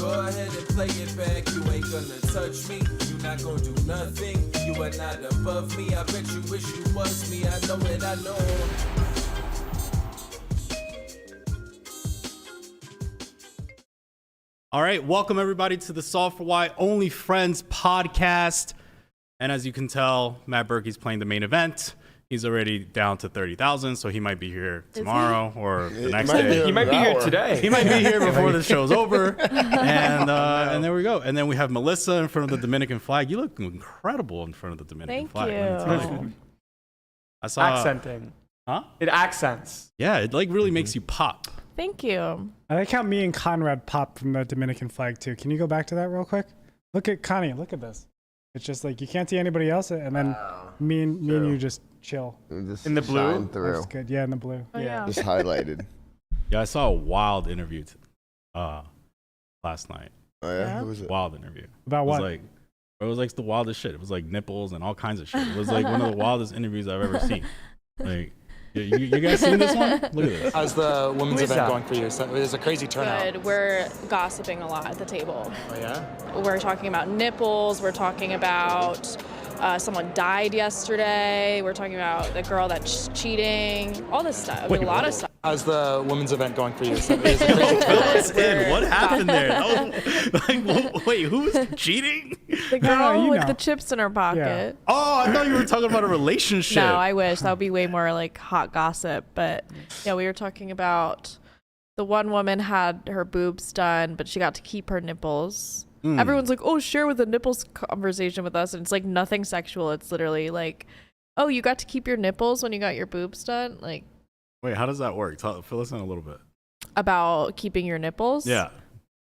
Go ahead and play it back. You ain't gonna touch me. You not gonna do nothing. You are not above me. I bet you wish you was me. I know it, I know. All right, welcome everybody to the Solve for Why Only Friends podcast. And as you can tell, Matt Berkey's playing the main event. He's already down to 30,000, so he might be here tomorrow or the next day. He might be here today. He might be here before the show's over. And there we go. And then we have Melissa in front of the Dominican flag. You look incredible in front of the Dominican flag. Thank you. I saw Accenting. Huh? It accents. Yeah, it like really makes you pop. Thank you. I like how me and Conrad pop from the Dominican flag too. Can you go back to that real quick? Look at Connie. Look at this. It's just like you can't see anybody else, and then me and you just chill. Just In the blue? That's good. Yeah, in the blue. Oh, yeah. Just highlighted. Yeah, I saw a wild interview last night. Oh yeah? Who was it? Wild interview. About what? It was like the wildest shit. It was like nipples and all kinds of shit. It was like one of the wildest interviews I've ever seen. Like, you guys seen this one? Look at this. How's the women's event going for you? So there's a crazy turnout. Good. We're gossiping a lot at the table. Oh yeah? We're talking about nipples. We're talking about someone died yesterday. We're talking about the girl that's cheating. All this stuff. A lot of stuff. How's the women's event going for you? So there's a crazy Fill us in. What happened there? Wait, who was cheating? The girl you with know. the chips in her pocket. Oh, I thought you were talking about a relationship. No, I wish. That would be way more like hot gossip. But yeah, we were talking about the one woman had her boobs done, but she got to keep her nipples. Everyone's like, oh, share with the nipples conversation with us. And it's like nothing sexual. It's literally like, oh, you got to keep your nipples when you got your boobs done? Like, Wait, how does that work? Fill us in a little bit. about keeping your nipples? Yeah.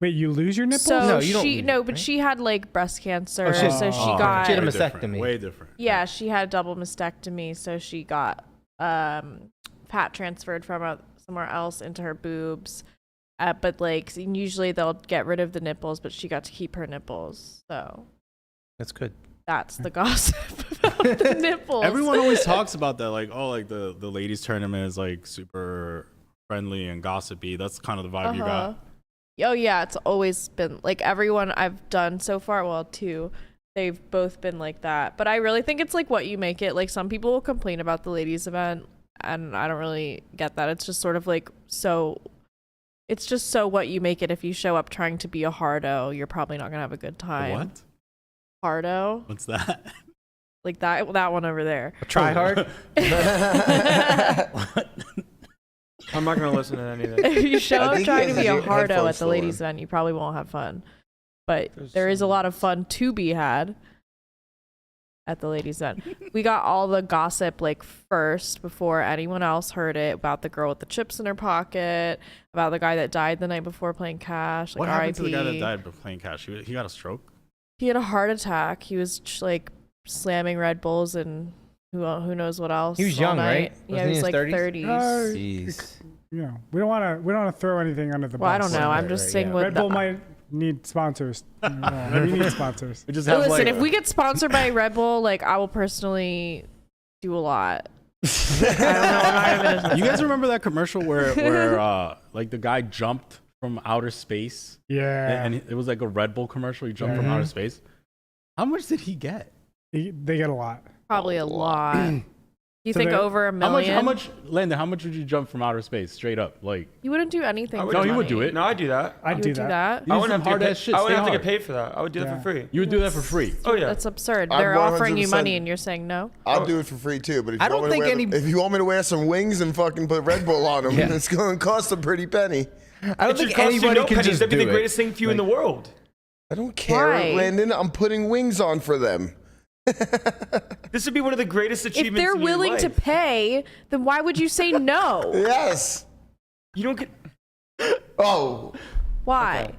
Wait, you lose your nipples? So No, you don't lose, but right? she had like breast cancer. she- so she Oh, got, She had a way different, mastectomy. Way different. yeah, she had a double mastectomy. So she got fat transferred from somewhere else into her boobs. But like usually they'll get rid of the nipples, but she got to keep her nipples. So That's good. that's the gossip about the nipples. Everyone always talks about that, like, oh, like the ladies tournament is like super friendly and gossipy. That's kind of the vibe you got. Oh yeah, it's always been like everyone I've done so far. Well, two, they've both been like that. But I really think it's like what you make it. Like some people will complain about the ladies event, and I don't really get that. It's just sort of like so. It's just so what you make it. If you show up trying to be a hardo, you're probably not gonna have a good time. What? Hardo? What's that? Like that one over there. Try hard. I'm not going to listen to any of that. If you show I up think trying he to be has a a hardo headphone at the ladies store. event, you probably won't have fun. But There's there is a some- lot of fun to be had at the ladies event. We got all the gossip like first before anyone else heard it about the girl with the chips in her pocket, about the guy that died the night before playing cash. Like What happened to the guy that RIP. died by playing cash? He got a stroke? He had a heart attack. He was like slamming Red Bulls and who knows what else. He was all young, night. right? Yeah, Wasn't he was he like in his 30s. Jeez. You know, we don't want to throw anything under the Well, I bus. don't know. I'm Right, just right, saying yeah. what Red Bull might need sponsors. We need sponsors. We just But have listen, like, if we get sponsored by Red Bull, like I will personally do a lot. I don't know. I'm not even you guys remember that commercial where like the guy jumped from outer space? Yeah. And it was like a Red Bull commercial. He jumped from outer space. How much did he get? They get a lot. probably a lot. You So think they're- over a million? How much, Landon? How much would you jump from outer space straight up? Like, You wouldn't do anything. I for would- no, you money. would do it. No, I'd do that. I'd You do would do that. that? You I do wouldn't some have to hard get ass paid. shit. I wouldn't Stay have to get hard. paid for that. I would do that for free. You would do that for free. Oh yeah. That's absurd. I'd They're offering you 100% money and you're saying no. I'll do it for free too, but if I you, don't want me to think wear if you want me to wear some wings and fucking put Red Bull on them, Yeah. it's going to cost a pretty penny. I don't It should think cost you anybody no can pennies. just That'd be do the greatest it. thing for you in the world. I don't care, Why? Landon. I'm putting wings on for them. This would be one of the greatest If achievements. they're in your willing to life. pay, then why would you say no? Yes. You don't get. Oh, Why?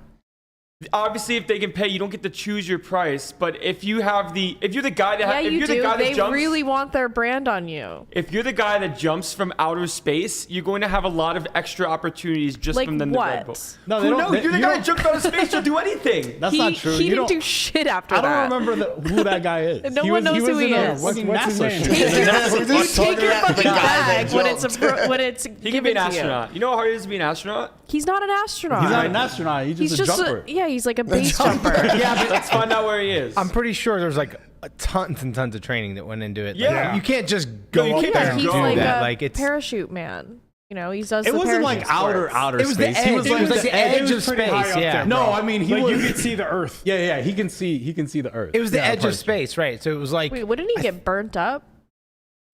Obviously, if they can pay, you don't get to choose your price. But if you're the guy that Yeah, if you you're do. the guy that They jumps, really want their brand on you. if you're the guy that jumps from outer space, you're going to have a lot of extra opportunities just Like from the Red Bull. what? No, they Who don't- knows? You're the you guy don't- that jumped out of space. You'll do anything. That's he, not true. He You didn't don't- do shit after I that. don't remember who that guy is. No one knows who he in a is. fucking What's his NASA name? shit. You take your about the fucking guy that bag when it's jumped. when it's He can given be an to astronaut. You know how hard it is to be an astronaut? you. He's not an astronaut. He's not an astronaut. He's just a jumper. yeah, he's like a base jumper. Yeah, but Let's find out where he is. I'm pretty sure there's like tons and tons of training that went into it. Yeah. Like, you can't just go you up can't there just and He's do like that. a Like it's parachute man. You know, he does. It the wasn't parachute like outer sports. It was the space. edge. He was like It was like the edge of pretty high space. up Yeah. there, No, bro. I mean he like was. you could see the Earth. Yeah, he can see the Earth. It was the Yeah, edge of part space, right? So it was like Wait, wouldn't he get burnt up?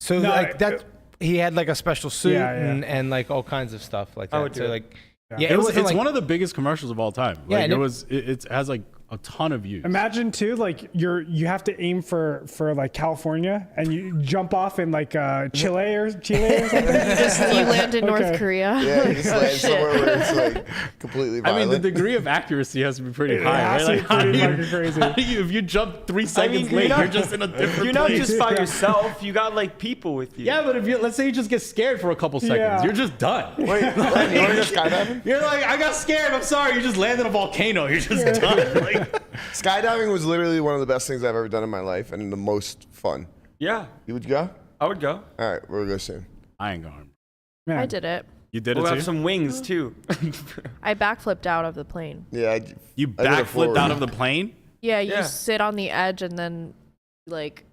so No, like that. He had like a special suit Yeah, yeah. and like all kinds of stuff like that. I would do so it. like Yeah. it was It's like, one of the biggest commercials of all time. Yeah, Like and it has like a ton of views. Imagine too, like you have to aim for like California, and you jump off in like Chile or something. You land in North Okay. Korea. Yeah, you just Oh, land shit. somewhere where it's like completely I violent. mean, the degree of accuracy has to be pretty It high, has right? to be pretty fucking crazy. how do you, if you jump 3 seconds you're late, not- you're just in a different You're not place. just by yourself. You got like people with you. Yeah, but if you let's say you just get scared for a couple seconds, Yeah. you're just done. Wait, Landon, you want to go skydiving? You're like, I got scared. I'm sorry. You just landed a volcano. You're just done. Like, Skydiving was literally one of the best things I've ever done in my life and the most fun. Yeah, You would go? I would go. All right, we'll go soon. I ain't going. Man, I did it. You did We'll it have too. some wings too. I backflipped out of the plane. Yeah, You I did it backflipped forward. out of the plane. Yeah, you Yeah. sit on the edge and then like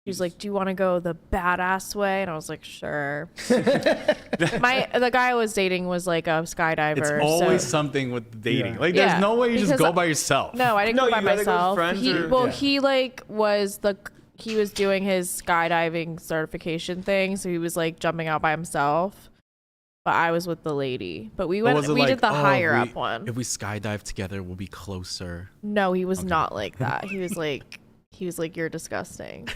he's like, "Do you want to go the badass way?" And I was like, "Sure." The guy I was dating was like a skydiver. It's always so. something with dating. Yeah. Like, there's Yeah, no way you just because go by yourself. No, I didn't No, go by you gotta go with myself. friends He or- well, Yeah. he like he was doing his skydiving certification thing, so he was like jumping out by himself. But I was with the lady. But we Or went. was it We like, did the oh, higher if up one. If we skydive together, we'll be closer. No, he was not like that. He was like, "You're disgusting."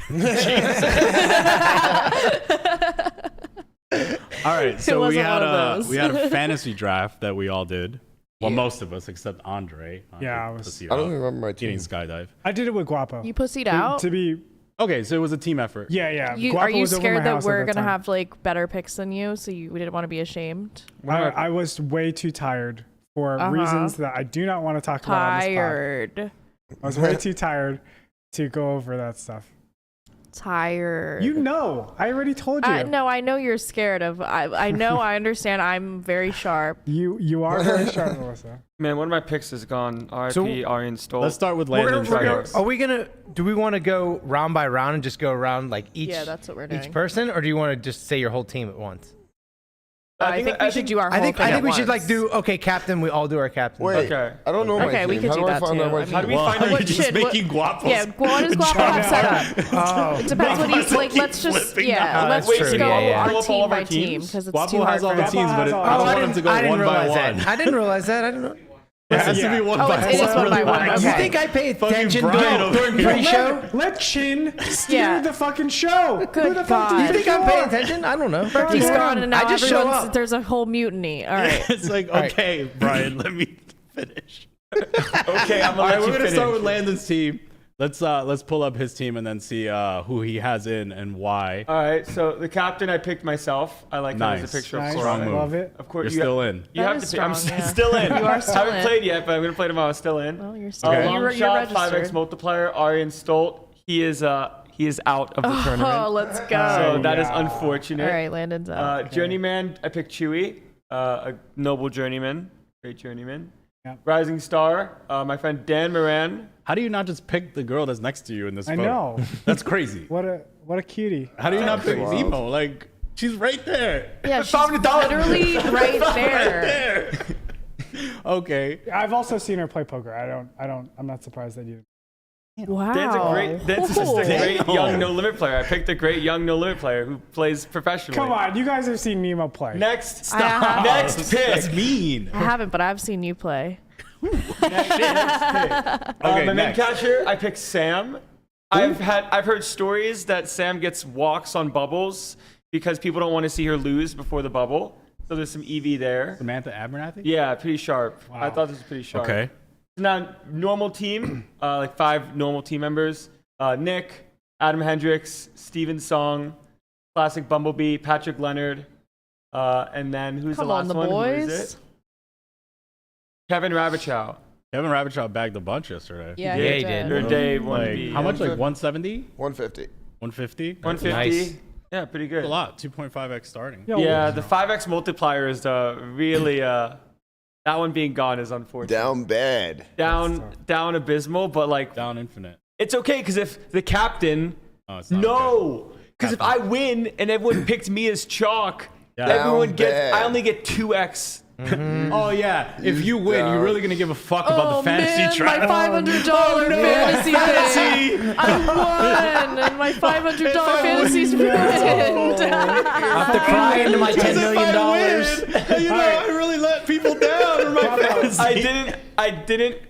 All right, so we wasn't had one of those. we had a fantasy draft that we all did. Well, Yeah. most of us except Andre. Yeah, I Andre was- pussied I don't out, even remember my getting team. skydive. I did it with Guapo. You pussied out. To be, Okay, so it was a team effort. yeah. You, Guapo are you was over my scared that house at we're gonna time. have like better picks than you, so we didn't want to be ashamed? I was way too tired for reasons that I do not want to talk about on this pod. Tired. I was way too tired to go over that stuff. Tired. You know, I already told you. No, I know you're scared of. I know. I understand. I'm very sharp. You are very sharp, Melissa. Man, one of my picks is gone. R.I.P. So- Aryan Stoll. Let's start with We're Landon. gonna- Tice. are we gonna? Do we want to go round by round and just go around like each? Yeah, that's what we're Each doing. person, or do you want to just say your whole team at once? I think we should do our whole I think thing at we should like once. do okay, captain. We all do our captain. Wait, Okay. I don't know my Okay, team. we could How do do I that find too. out my I team? mean, How do we Well, find out you're what just shit, making guapos. Yeah, what does Guapo have set up? Oh, It depends what he's like. keep Let's just flipping yeah. out. Let's That's just true. go Yeah, yeah. Pull our up all team of our by team teams? because it's Guapo too hard has all for the us. teams, but has I all- don't Oh, want him to go I didn't one by realize one. that. I didn't realize that. I don't know. It has to Yeah. be one Oh, by it is one. one by one. Relax. You Okay. think I pay Fucking attention Brian over during here. pre-show? Let Chin steer Yeah. the fucking show. Good Who the fuck do God. you You think I'm paying attention? I don't know. Berkey's Yeah. gone and now I just show everyone's up. there's a whole mutiny. All right. It's like, right. okay, Brian, let me finish. Okay, I'm gonna All right, let we're you gonna finish. start with Landon's team. Let's pull up his team and then see who he has in and why. All right, so the captain I picked myself. I like that as Nice. a picture. Nice. Of Strong course. move. Love it. Of course, You're you still in. You That have is to. I'm strong, yeah. still in. You are still I haven't in. played yet, but I'm gonna play tomorrow. Still in. Well, you're still Long you're shot, 5x registered. multiplier. Aryan Stolt. He is out of the Oh, tournament. let's go. So that is yeah. unfortunate. All right, Landon's out. Journeyman, I picked Chewy, a noble journeyman, great journeyman. Yeah. Rising star, my friend Dan Moran. How do you not just pick the girl that's next to you in this I photo? know. That's crazy. What a cutie. How do you not pick Wow. Zemo? Like, she's right there. Yeah, she's $500. literally right Right there. there. Okay. I've also seen her play poker. I'm not surprised that you. Wow. Dan's just a great Damn. young no limit player. I picked a great young no limit player who plays professionally. Come on, you guys have seen Nemo play. Next, I next pick. That's mean. I haven't, but I've seen you play. Okay, My main next. catcher, I picked Sam. I've heard stories that Sam gets walks on bubbles because people don't want to see her lose before the bubble. So there's some EV there. Samantha Abernathy? Yeah, pretty sharp. Wow. I thought this was pretty sharp. Okay. Now, normal team, like 5 normal team members. Nick, Adam Hendricks, Steven Song, Classic Bumblebee, Patrick Leonard, and then who's Come the on, last the one? Who boys. is it? Kevin Ravichow. Kevin Ravichow bagged a bunch yesterday. Yeah, Yeah, he he did. Your day Like, 1B. how much? Like 170? 150. 150? 150. Nice. Yeah, pretty good. A lot. 2.5x starting. Yo, Yeah, the 5x multiplier is really That one being gone is unfortunate. Down bad. Down abysmal, but like Down infinite. it's okay because if the captain, Oh, it's not no, because if I win and everyone picked me as chalk, Yeah. everyone Down gets. bad. I only get 2x. Oh yeah, if you win, you're really gonna give a fuck about the fantasy man, draft. my $500 fantasy thing. I won, and my $500 fantasy's ruined. I have to cry into my $10 million. You know, I really let people down in my fantasy. I didn't.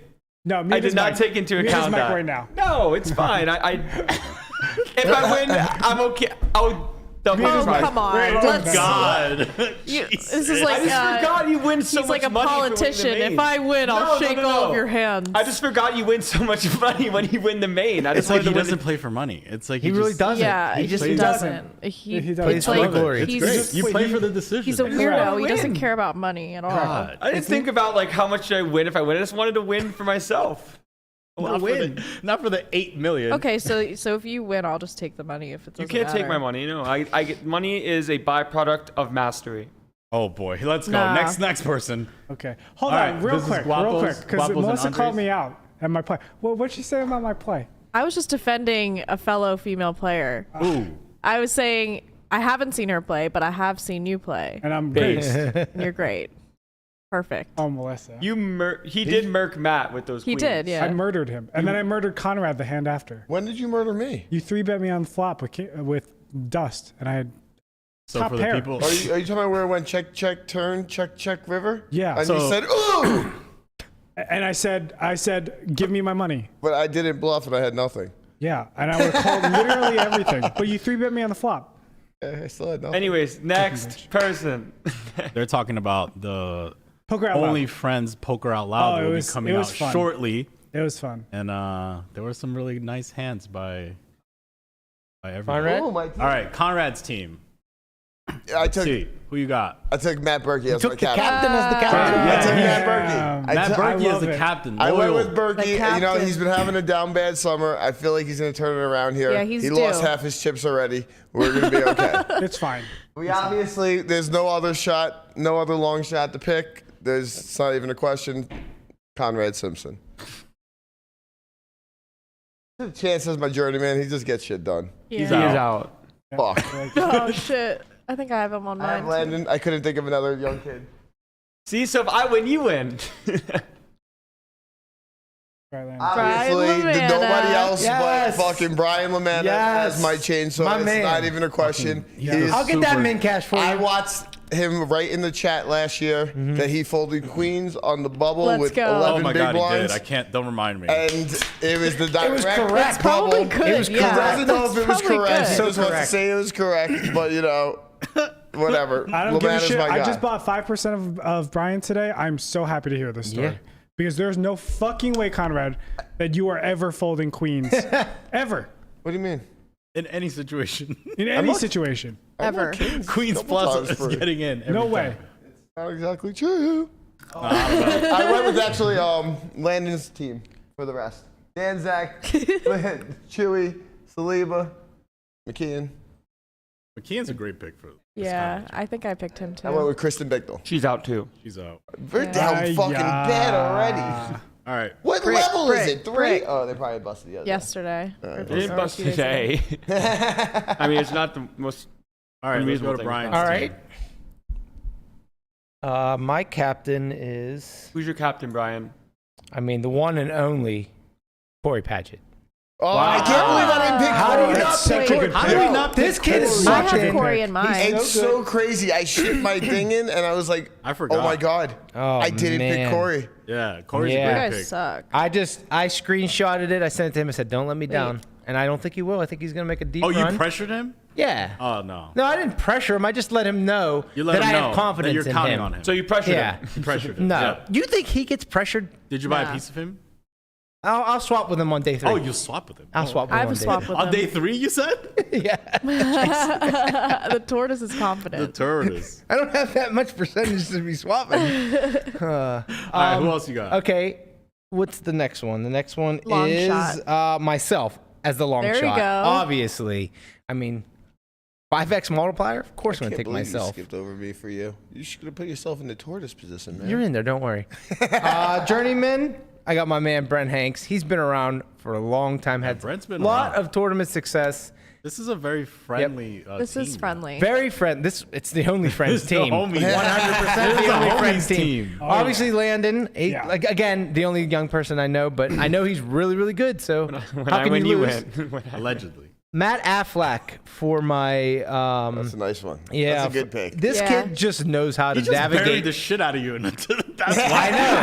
No, I did not take into account that. right now. No, it's fine. If I win, I'm okay. I'll double Oh, the prize. come on. Oh Let's, God. this is like I just forgot you win so he's much like a money. for winning the politician. main. If I win, I'll No, shake no. all of your hands. I just forgot you win so much money when you win the main. I It's just like wanted he to win doesn't the- play for money. It's like He really just, doesn't. Yeah, he just plays- doesn't. He It's plays for like glory. It's he's great. You play for the decision. He's a Correct. weirdo. He Win. doesn't care about money at all. God. I didn't think about like how much I win if I win. I just wanted to win for myself. I want Not to win. not for the 8 million. Okay, so if you win, I'll just take the money if it You doesn't can't take matter. my money. No, I get money is a byproduct of mastery. Oh boy, let's go. Nah. Next person. Okay. Hold All on, right, real this is quick, Guapos- because Guapos and Melissa called Andres. me out at my play. Well, what'd she say about my play? I was just defending a fellow female player. Ooh. I was saying I haven't seen her play, but I have seen you play, And I'm Based. great. and you're great. Perfect. Oh, Melissa. He did murk Matt with those He queens. did, yeah. I murdered him, and then I murdered Conrad the hand after. When did you murder me? You 3-bet me on flop with dust, and I had So Top for the pair. people, Are you talking about where it went check, check, turn, check, check, river? Yeah. And So- you said, ooh! and I said, give me my money. But I didn't bluff and I had nothing. Yeah, and I would call literally everything. But you 3-bet me on the flop. I still had nothing. Anyways, next person. they're talking about the Poker out loud. Only Friends Poker Out Loud Oh, that it will was- be coming it out was fun. shortly, It was fun. and there were some really nice hands by everyone. Conrad? Oh, my All right, Conrad's team. I took See, who you got? Matt Berkey as my Took the captain. captain as the captain. I took Yeah. Matt Berkey. Matt I Berkey is love the it. captain. I went Loyal. with Berkey. The You know, captain. he's been having a down bad summer. I feel like he's going to turn it around here. Yeah, he's he due. lost half his chips already. We're going to be okay. It's fine. We obviously, there's no other shot, no other long shot to pick. It's not even a question. Conrad Simpson. The chance as my journeyman, he just gets shit done. Yeah. He is out. Fuck. Oh shit! I think I have him on I have mine. Landon. I couldn't think of another young kid. See, so if I win, you win. Right, Landon. Obviously, Lamanna. nobody else Yes. but fucking Brian Lamanna Yes. has my change, so My it's man. not even a question. He's- I'll get that Super. min cash for you. I watched him right in the chat last year that he folded queens on the bubble Let's with go. 11 Oh my big God, he blinds. did. I can't. Don't remind me. And it was the direct correct. bubble. Probably good. It was He yeah. doesn't know if it was Probably correct. good. He So just wants to correct. say it was correct, but you know, whatever. I don't give a Lamanna's shit. my guy. I just bought 5% of Brian today. I'm so happy to hear this story. Yeah. Because there's no fucking way, Conrad, that you are ever folding queens. Ever. What do you mean? In any situation, In any situation. Ever. Queens Couple Plus times is for- getting in. Every No time. way. Not exactly true. I went with actually Landon's team for the rest. Dan, Zach, Chewy, Saliba, McKeon. McKeon's a great pick for. Yeah, I think I picked him I went too. with Kristen Bicknell. She's out too. She's out. We're down fucking bad already. All right. What Brick, level is brick, it? 3? brick. Oh, they probably busted the other. Yesterday. They didn't bust 2 days ago. today. I mean, it's not the most. All right. Let's go Unreasonable to thing. Brian's All team. right. My captain is, Who's your captain, Brian? I mean, the one and only Corey Patchett. Oh, I can't believe I didn't pick How do you Corey. not Such a pick good How do we not pick This kid is Corey? I such have a Corey in mine. It's so crazy. I shit my thing in, and I was like, I forgot. oh my God. Oh, I didn't pick man. Corey. Yeah, Corey's Yeah. a You great guys pick. suck. I screenshotted it. I sent it to him. I said, "Don't let me down." And I don't think he will. I think he's gonna make a deep Oh, you run. pressured him? Yeah. Oh no. No, I didn't pressure him. I just let him know You let that him I know have confidence that you're in counting him. on him. So you pressured Yeah. him. You pressured him. No. Yeah. You think he gets pressured? Did you buy Nah. a piece of him? I'll swap with him on day 3. Oh, you'll swap with him. I'll swap with I him have on a day swap with On him. day 3, you said? Yeah. The tortoise is The confident. tortoise. I don't have that much percentage to be swapping. All right, who else you got? Okay. What's the next one? The next one Long is shot. myself as the long There you shot. go. Obviously. I mean, 5x multiplier? Of course, I'm I gonna can't take believe you myself. skipped over me for you. You should have put yourself in the tortoise position, man. You're in there. Don't worry. Journeyman. I got my man Brent Hanks. He's been around for a long time. Had Brent's been a lot around. of tournament success. This is a very friendly. This team. is friendly. Very friend. It's the only friends It's the team. homie. 100% It's the the only homies friends team. team. Obviously, Landon. Yeah. Like again, the only young person I know, but I know he's really, really good. So When how I can win, you you lose? win. Allegedly. Matt Affleck for my. That's a nice one. Yeah, That's a good pick. This Yeah. kid just knows how to He just navigate. buried the shit out of you. That's why. I know.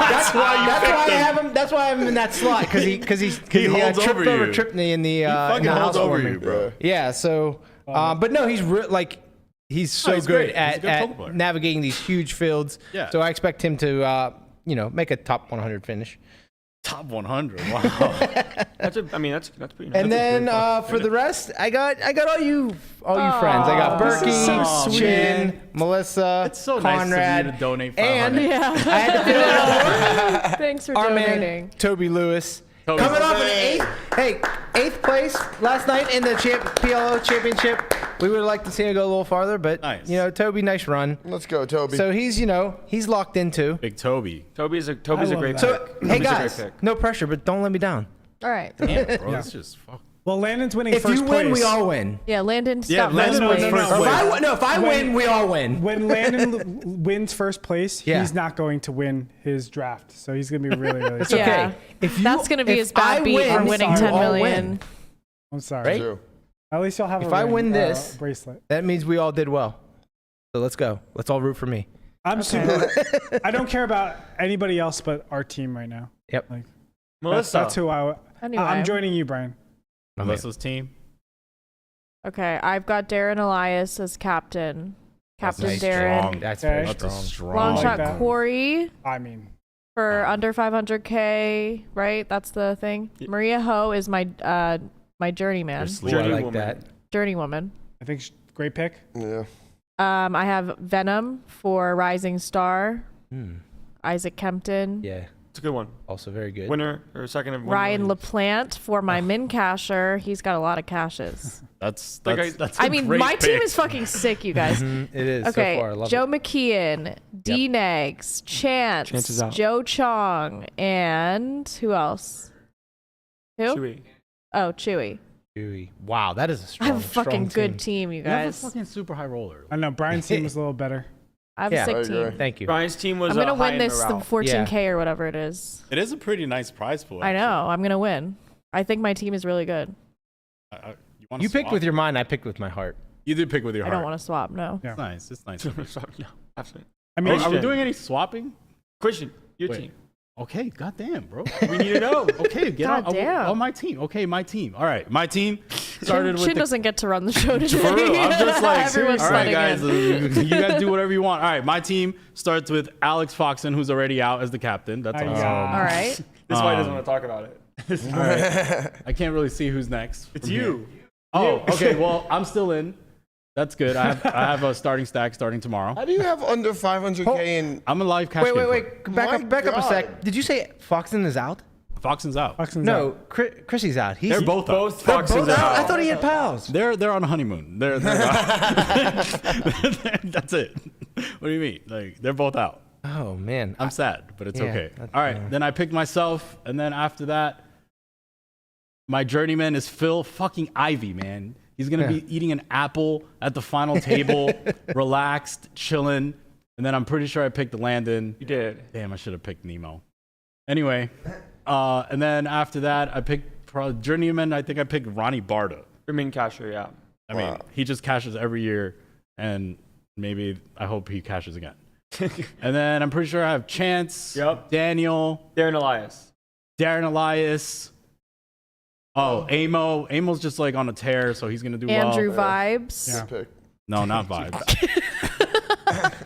That's why you That's picked why I him. have him. That's why I have him in that slot because he holds tripped over over you. Tripney in the He fucking in the holds over housewarming. you, bro. Yeah. So, but no, he's he's so he's good great. He's a at, good poker player. navigating these huge fields. Yeah. So I expect him to make a top 100 finish. Top 100. Wow. That's pretty nice. And then for the rest, I got all you friends. I got this is so Berkey, sweet. Chin, Melissa, It's so Conrad, nice of you to donate 500. and Yeah. I had to fill out Thanks for our donating. man Toby Lewis. Toby's Coming off an Hey. eighth place last night in the PLO championship. We would like to see him go a little farther, but Nice. Toby, nice run. Let's go, Toby. So he's locked into. Big Toby. Toby's a love great that. pick. So hey Toby's a great guys, pick. no pressure, but don't let me down. All right. Damn, bro. This just fuck. Well, Landon's winning If first you win, place. we all win. Yeah, Landon, Yeah, stop Landon first wins place. first place. If I win, we all win. When Landon wins first place, Yeah. he's not going to win his draft. So he's going to be really, really It's sad. Yeah. okay. If you, That's gonna be if his bad I beat win, for winning I'm 10 sorry. million. I'm sorry. Right? True. At least you'll have If a I win this- bracelet. That means we all did well. So let's go. Let's all root for me. I'm super. I don't care about anybody else but our team right now. Yep. Like Melissa. that's who Anyway. I'm joining you, Brian. Melissa's team. Okay, I've got Darren Elias as captain. Captain That's Darren. strong. That's Okay. very That's a strong. strong. Long like shot that. Corey I mean, for under 500K, right? That's the thing. Maria Ho is my journeyman, Your sleep. Ooh, I Journey like woman. that. journeywoman. I think great pick. Yeah. I have Venom for Rising Star. Hmm. Isaac Kempton. Yeah. It's a good one. Also very good. Winner or second of Ryan winner. LaPlante for my min casher. He's got a lot of cashes. That's Like that's. I a mean, great my team pick. is fucking sick, you guys. Mhm, it is Okay, so far. I love Joe it. McKeon, D Nags, Chance, Chance is out. Joe Chong, and who else? Who? Chewy. Oh, Chewy. Chewy. Wow, that is a I strong, have a fucking strong good team, you You have a guys. fucking super high roller. I know Brian's team was a little better. I have Yeah. a sick I team. agree. Thank you. Brian's team was I'm gonna high win in this the morale. 14K or whatever it is. It is a pretty nice prize pool. I know. I'm gonna win. I think my team is really good. Wanna You picked swap? with your mind. I picked with my heart. You did pick with your I heart. don't want to swap. No. Yeah. It's nice. It's nice. No, absolutely. I mean, Are we Christian. doing any swapping? Christian, your Wait. team. Okay, goddamn, bro. We need to know. Okay, get on, Goddamn. on my team. Okay, my team. All right, my team started with Chin the doesn't get to run the show today. For real, I'm just like, Everyone's all right, letting guys, in. you guys do whatever you want. All right, my team starts with Alex Foxon, who's already out as the captain. That's Aye, awesome. aye. All right. This is why he doesn't want to talk about it. All right. I can't really see who's next. It's from you. here. Oh, okay. Well, I'm still in. That's good. I have a starting stack starting tomorrow. How do you have under 500K in? I'm a live cash Wait, game wait. player. Back up a God. sec. Did you say Foxton is out? Foxon's out. Foxton's No, out. Chrissy's out. He's They're both out. Both They're Foxes both out? out. I thought he had pals. They're on a honeymoon. They're that's it. What do you mean? Like they're both out. Oh man, I'm sad, but it's Yeah, okay. that's- All right, then I picked myself, and then after that, my journeyman is Phil fucking Ivy, man. He's gonna be eating an apple at the final table, relaxed, chilling, and then I'm pretty sure I picked Landon. You did. Damn, I should have picked Nemo. Anyway, and then after that, I picked probably journeyman. I think I picked Ronnie Barda. Your main casher, yeah. I mean, he just cashes every year, and maybe I hope he cashes again. And then I'm pretty sure I have Chance, Yep. Daniel, Darren Elias. Darren Elias. Oh, Amo. Amo's just like on a tear, so he's gonna do Andrew well. Vibes. Yeah. Pick. No, not vibes.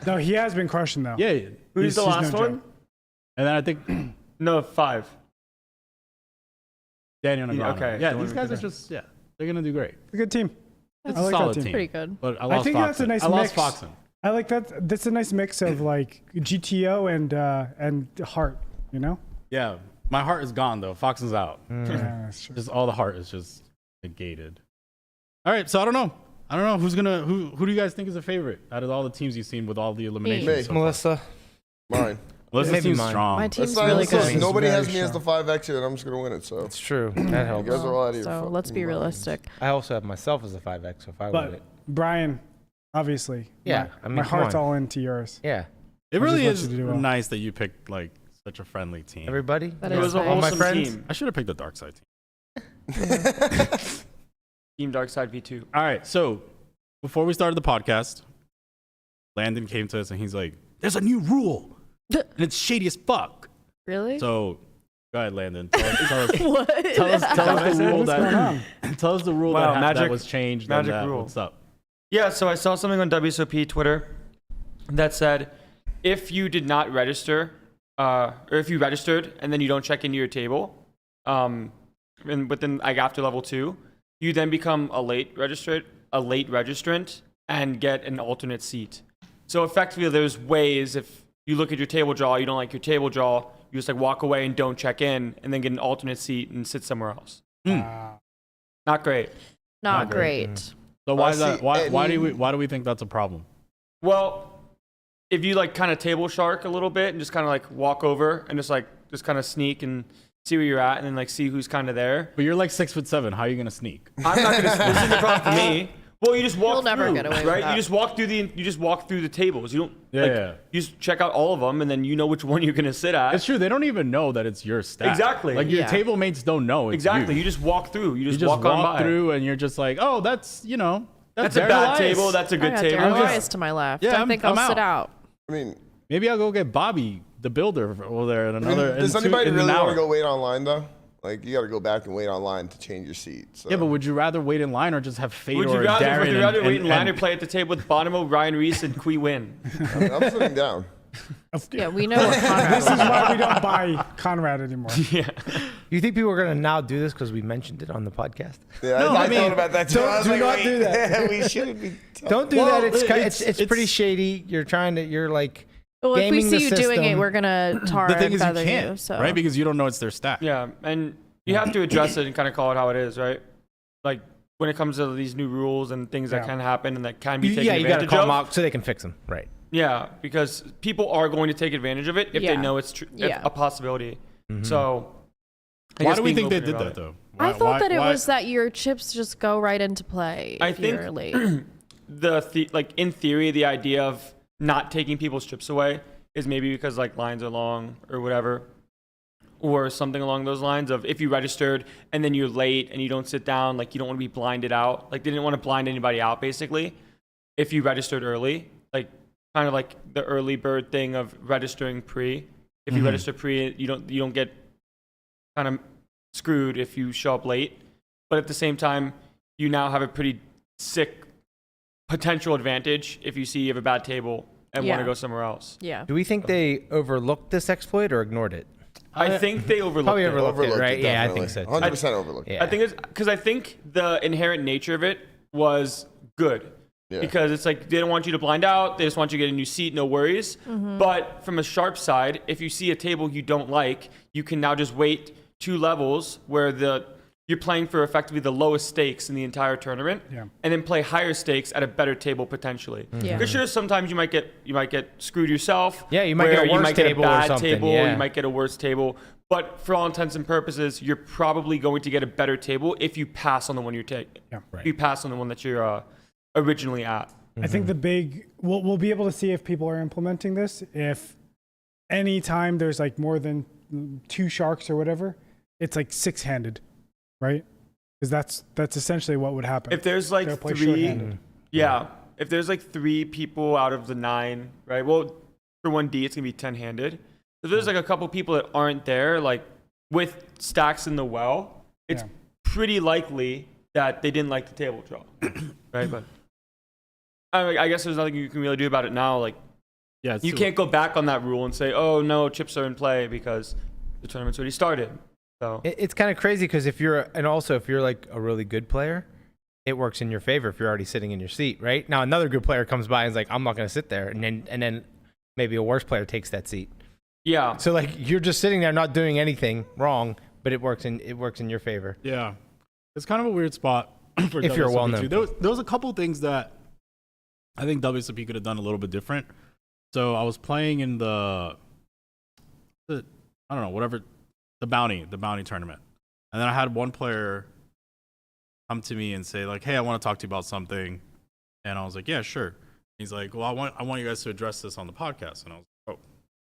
No, he has been crushing though. Yeah. Who's the he's last no one? joke. And then I think No, 5. Daniel Yeah, Negreanu. okay. Yeah, The one these we guys are did. just they're gonna do great. It's a good team. It's I a like that solid team. team. Pretty good. But I lost think that's a Foxon. nice I lost mix. Foxon. I like that. That's a nice mix of like GTO and heart. You know. Yeah. My heart is gone though. Foxon's out. Yeah, that's true. Just all the heart is just negated. All right, so I don't know who do you guys think is a favorite out of all the teams you've seen with all the eliminations? Me. so far? Melissa. Mine. Melissa Maybe seems mine. strong. My team's That's really fine. good. Nobody Very has me as the strong. 5X here, and I'm just gonna win it. So It's true. That you helps. guys are all out of your So let's be fucking minds. realistic. I also have myself as a 5X, so if I win But it. Brian, obviously, Yeah, my, I mean, my come heart's on. all into yours. Yeah. It I really just is want you to do well. nice that you picked like such a friendly team. Everybody? That It is was a nice. All my wholesome friends? team. I should have picked the dark side team. Team Dark Side V2. All right, so before we started the podcast, Landon came to us and he's like, "There's a new rule, and it's shady as fuck." Really? So go ahead, Landon. Tell us What? tell us the rule What's going on? tell us the rule Wow, that magic- was changed. magic and rule. What's up? Yeah, so I saw something on WSOP Twitter that said if you did not register, or if you registered and then you don't check into your table, and within like after level 2, you then become a late registrant and get an alternate seat. So effectively, there's ways if you look at your table draw, you don't like your table draw, you just like walk away and don't check in, and then get an alternate seat and sit somewhere else. Not great. Not great. So why is see, that? Why do we think that's a problem? Well, if you like kind of table shark a little bit and just kind of like walk over and just kind of sneak and see where you're at and then like see who's kind of there. But you're like 6'7". How are you gonna sneak? I'm not gonna. This isn't the problem for me. Well, you just walk You'll never through, get away with right? that. You just walk through the tables. You don't. Yeah. You just check out all of them and then you know which one you're gonna sit at. It's true. They don't even know that it's your stack. Exactly. Like your Yeah. table mates don't know. It's Exactly. You. You just walk through. You just, You just walk on by. through and you're just like, oh, that's That's a Daryl bad Ice. table. That's a I good got table. Daryl Just- Ice to my left. Yeah, I think I'm I'll sit out. out. I mean, Maybe I'll go get Bobby, the builder, over there in another. does in anybody in really an want hour. to go wait online though? Like you got to go back and wait online to change your seat. So. Yeah, but would you rather wait in line or just have Fate Would or you rather, Darren? would you rather and, wait in line or and- play at the table with Bonomo, Ryan Reese, and Kui Win? I'm sitting down. Yeah, we know what Conrad This is why we don't buy Conrad anymore. Yeah. You think people are going to now do this because we mentioned it on the podcast? Yeah, No, I I mean, thought about that too. don't- I was do like, not wait, do that. we shouldn't be. Don't do Well, that. it's- It's pretty it's- shady. You're like Well, if we gaming the see you doing it, system. we're gonna tar the thing and is, you feather can't, you. So right? Because you don't know it's their stack. Yeah, and you have to address it and kind of call it how it is, right? Like when it comes to these new rules and things that Yeah. can happen and that can be taken yeah, you got to advantage call them of. out so they can fix them. Right. Yeah, because people are going to take advantage of it if they Yeah. know it's true, Yeah. a possibility. Mm-hmm. So, I Why guess do we being think they open did about that it. though? I thought Why- that it why- was that your chips just go right into play I if think- you're late. Like in theory, the idea of not taking people's chips away is maybe because like lines are long or whatever, or something along those lines of if you registered and then you're late and you don't sit down, like you don't want to be blinded out. Like they didn't want to blind anybody out basically. If you registered early, like kind of like the early bird thing of registering pre. If you register pre, you don't get kind of screwed if you show up late. But at the same time, you now have a pretty sick potential advantage if you see you have a bad table and want Yeah. to go somewhere else. Yeah. Do we think they overlooked this exploit or ignored it? I think they overlooked Probably it. overlooked it, right? Yeah, I think so. too. 100% overlooked. Yeah. I think it's because I think the inherent nature of it was good. Yeah. Because it's like they don't want you to blind out. They just want you to get a new seat, no worries. But from a sharp side, if you see a table you don't like, you can now just wait 2 levels where you're playing for effectively the lowest stakes in the entire tournament, Yeah. and then play higher stakes at a better table potentially. Yeah. Because sure, sometimes you might get screwed yourself. Yeah, you might get a where worse table or a bad something, table, yeah. you might get a worse table. But for all intents and purposes, you're probably going to get a better table if you pass on the one you're taking. Yeah. If you pass on the one that you're originally at. I think the big we'll be able to see if people are implementing this. If any time there's like more than 2 sharks or whatever, it's like 6-handed, right? Because that's essentially what would happen. If there's like They'll play 3, shorthanded. yeah. If there's like 3 people out of the 9, right? Well, for 1D, it's gonna be 10-handed. If there's like a couple people that aren't there, like with stacks in the well, it's Yeah. pretty likely that they didn't like the table draw, right? But I guess there's nothing you can really do about it now. Like Yeah, it's you too- can't go back on that rule and say, "Oh no, chips are in play," because the tournament's already started. So It's kind of crazy because if you're like a really good player, it works in your favor if you're already sitting in your seat, right? Now another good player comes by and is like, I'm not going to sit there, and then maybe a worse player takes that seat. yeah, So like you're just sitting there not doing anything wrong, but it works in your favor. Yeah, it's kind of a weird spot for If you're a WSOP well-known too. There was a couple things that I think WSOP could have done a little bit different. So I was playing in the I don't know, whatever, the bounty tournament. And then I had one player come to me and say like, "Hey, I want to talk to you about something." And I was like, "Yeah, sure." He's like, "Well, I want you guys to address this on the podcast." And I was like, "Oh,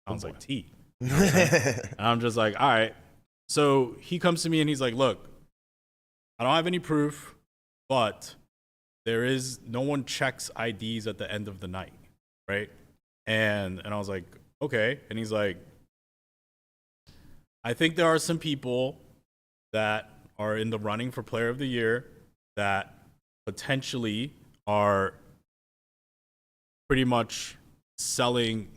sounds like tea." And I'm just like, "All right." So he comes to me and he's like, "Look, I don't have any proof, but no one checks IDs at the end of the night, right?" And I was like, "Okay." And he's like, "I think there are some people that are in the running for Player of the Year that potentially are pretty much selling,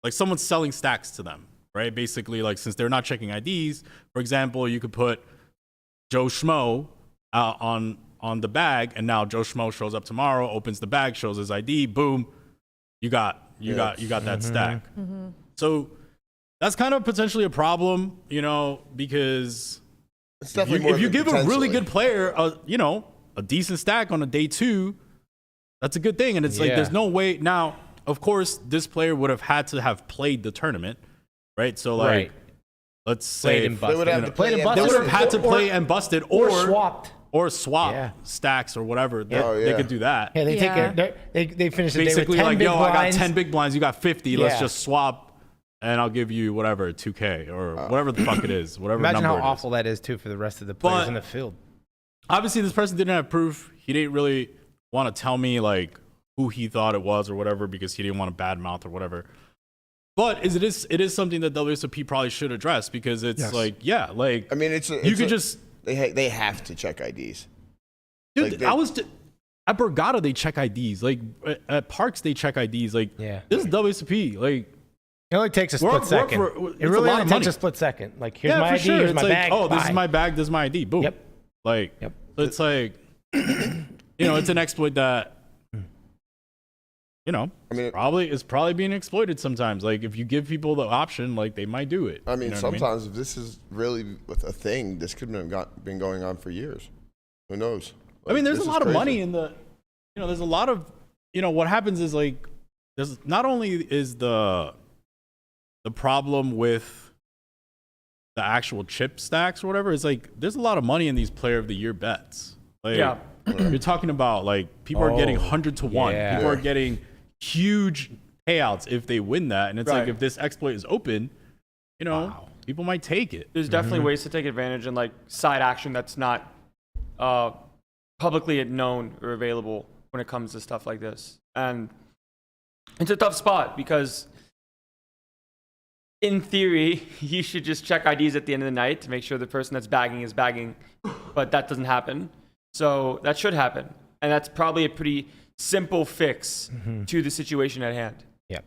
like someone's selling stacks to them, right? Basically, like since they're not checking IDs, for example, you could put Joe Schmo on the bag, and now Joe Schmo shows up tomorrow, opens the bag, shows his ID, boom, you got that stack." So that's kind of potentially a problem, because It's definitely if you give a really good player a decent stack on a day 2, that's a good thing. And it's like there's no way. Now, of course, this player would have had to have played the tournament, right? So like, let's say they would have to play they would have had to play and busted or swapped. or swap stacks or whatever. They could do that. Yeah, they take they finish the Basically, day with 10 like, big I got blinds. 10 big blinds, you got 50. Let's just swap, and I'll give you whatever, 2K or whatever the fuck it is, whatever Imagine number how awful that is too for the rest of the players in the field. Obviously, this person didn't have proof. He didn't really want to tell me like who he thought it was or whatever because he didn't want to badmouth or whatever. But it is something that WSOP probably should address because it's I mean, they have to check IDs. Dude, at Borgata they check IDs. Like at Parks they check IDs. Like this is WSOP. Like it only takes a split second. It really only takes a split second. Like here's my ID, here's my bag. Oh, this is my bag. This is my ID. Boom. Yep. So it's like it's an exploit that it's probably being exploited sometimes. Like if you give people the option, like they might do it. I mean, sometimes if this is really a thing, this could have been going on for years. Who knows? Like, I mean, there's a lot of money in the, there's a lot of, what happens is like, there's not only is the problem with the actual chip stacks or whatever, it's like there's a lot of money in these Player of the Year bets. Like, you're talking about like people are getting 100 to 1. People are getting huge payouts if they win that, and it's like if this exploit is open, people might take it. There's definitely ways to take advantage and like side action that's not publicly known or available when it comes to stuff like this. And it's a tough spot because in theory, you should just check IDs at the end of the night to make sure the person that's bagging is bagging, but that doesn't happen. So that should happen. And that's probably a pretty simple fix to the situation at hand. Yep.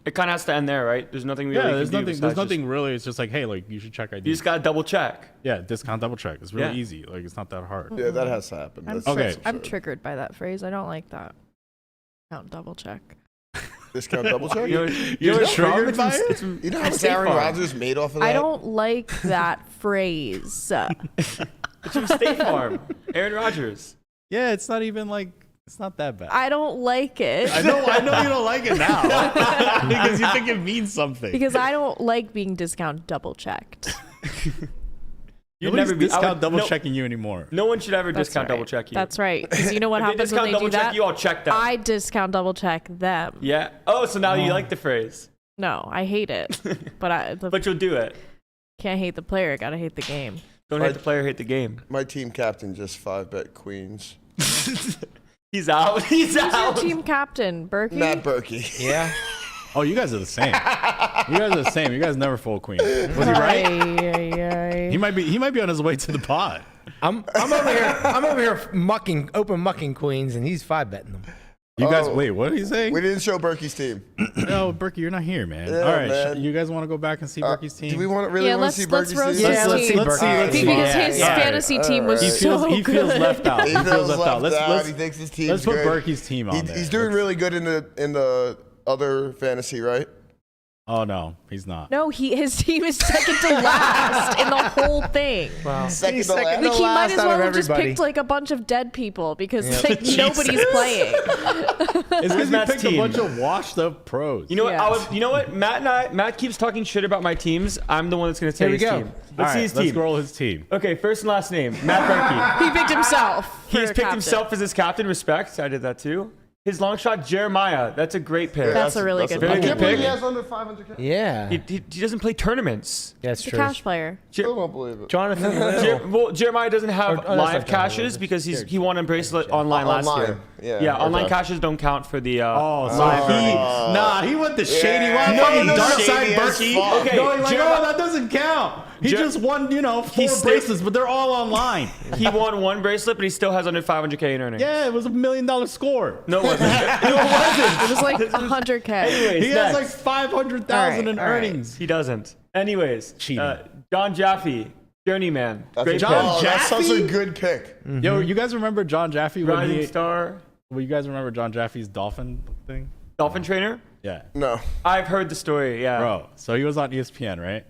It kind of has to end there, right? There's nothing really. There's nothing really. It's just like, hey, like you should check IDs. You just gotta double check. Yeah, discount double check. It's really easy. Like it's not that hard. Yeah, that has to happen. I'm triggered by that phrase. I don't like that. Count double check. Discount double check? You're triggered by it? You know how much Aaron Rodgers made off of that? I don't like that phrase. It's from State Farm. Aaron Rodgers. Yeah, it's not even like, it's not that bad. I don't like it. I know you don't like it now because you think it means something. Because I don't like being discount double checked. You'll never be discount double checking you anymore. No one should ever discount double check you. That's right. Because you know what happens when they do that? You, I'll check them. I discount double check them. Yeah. Oh, so now you like the phrase? No, I hate it. But you'll do it. Can't hate the player. Gotta hate the game. Don't hate the player. Hate the game. My team captain just 5-bet queens. He's out. He's out. Who's your team captain? Berkey? Matt Berkey. Yeah. Oh, you guys are the same. You guys never fold queen. Was he right? He might be on his way to the pod. I'm over here mucking queens, and he's 5-betting them. You guys, wait, what are you saying? We didn't show Berkey's team. No, Berkey, you're not here, man. Yeah, All right, man. you guys want to go back and see Berkey's team? Do we want to see Berkey's team? Let's Let's see. Because his fantasy team was so good. He feels left out. He feels left out. He thinks his team's good. Let's put Berkey's team on there. He's doing really good in the other fantasy, right? Oh no, he's not. No, his team is second to last in the whole thing. Wow. Second He's to last. second Like to he might last as out well of have just everybody. picked like a bunch of dead people because Yeah. like nobody's playing. It's because he Matt's picked team? a bunch of washed up pros. You know what? Yeah. You know what? Matt keeps talking shit about my teams. I'm the one that's gonna say Here we his go. team. All Let's see right, his let's team. roll his team. Okay, first and last name. Matt Berkey. He picked himself. He's for picked captain. himself as his captain. Respect. I did that too. His long shot, Jeremiah. That's a great pick. That's a really good very I pick. good can't believe pick. he has under 500K. Yeah. He doesn't play tournaments. That's He's a true. cash player. Still don't believe it. Jonathan Little. Well, Jeremiah doesn't have that's live not caches because he won a bracelet online last Online. year. Yeah, online okay. caches don't count for the Oh, so live he earnings. went the shady Yeah. one. No, Fucking no, dark shady side as Berkey. fuck. Okay, Going like, Jeremiah- oh, that doesn't count. He Jer- just won, 4 He's still- bracelets, but they're all online. He won one bracelet, but he still has under 500K in earnings. Yeah, it was $1 million score. No, it wasn't. No, it wasn't. It was like 100K. Anyways, He has like next. 500,000 in All right. earnings. He doesn't. Anyways, Cheating. John Jaffee, journeyman. That's Great a, John pick. oh, that's such a Jaffee? good pick. Yo, you guys remember John Jaffee? When Rising he, star, well, you guys remember John Jaffee's dolphin thing? dolphin trainer. Yeah. No. I've heard the story. Yeah. Bro, so he was on ESPN, right?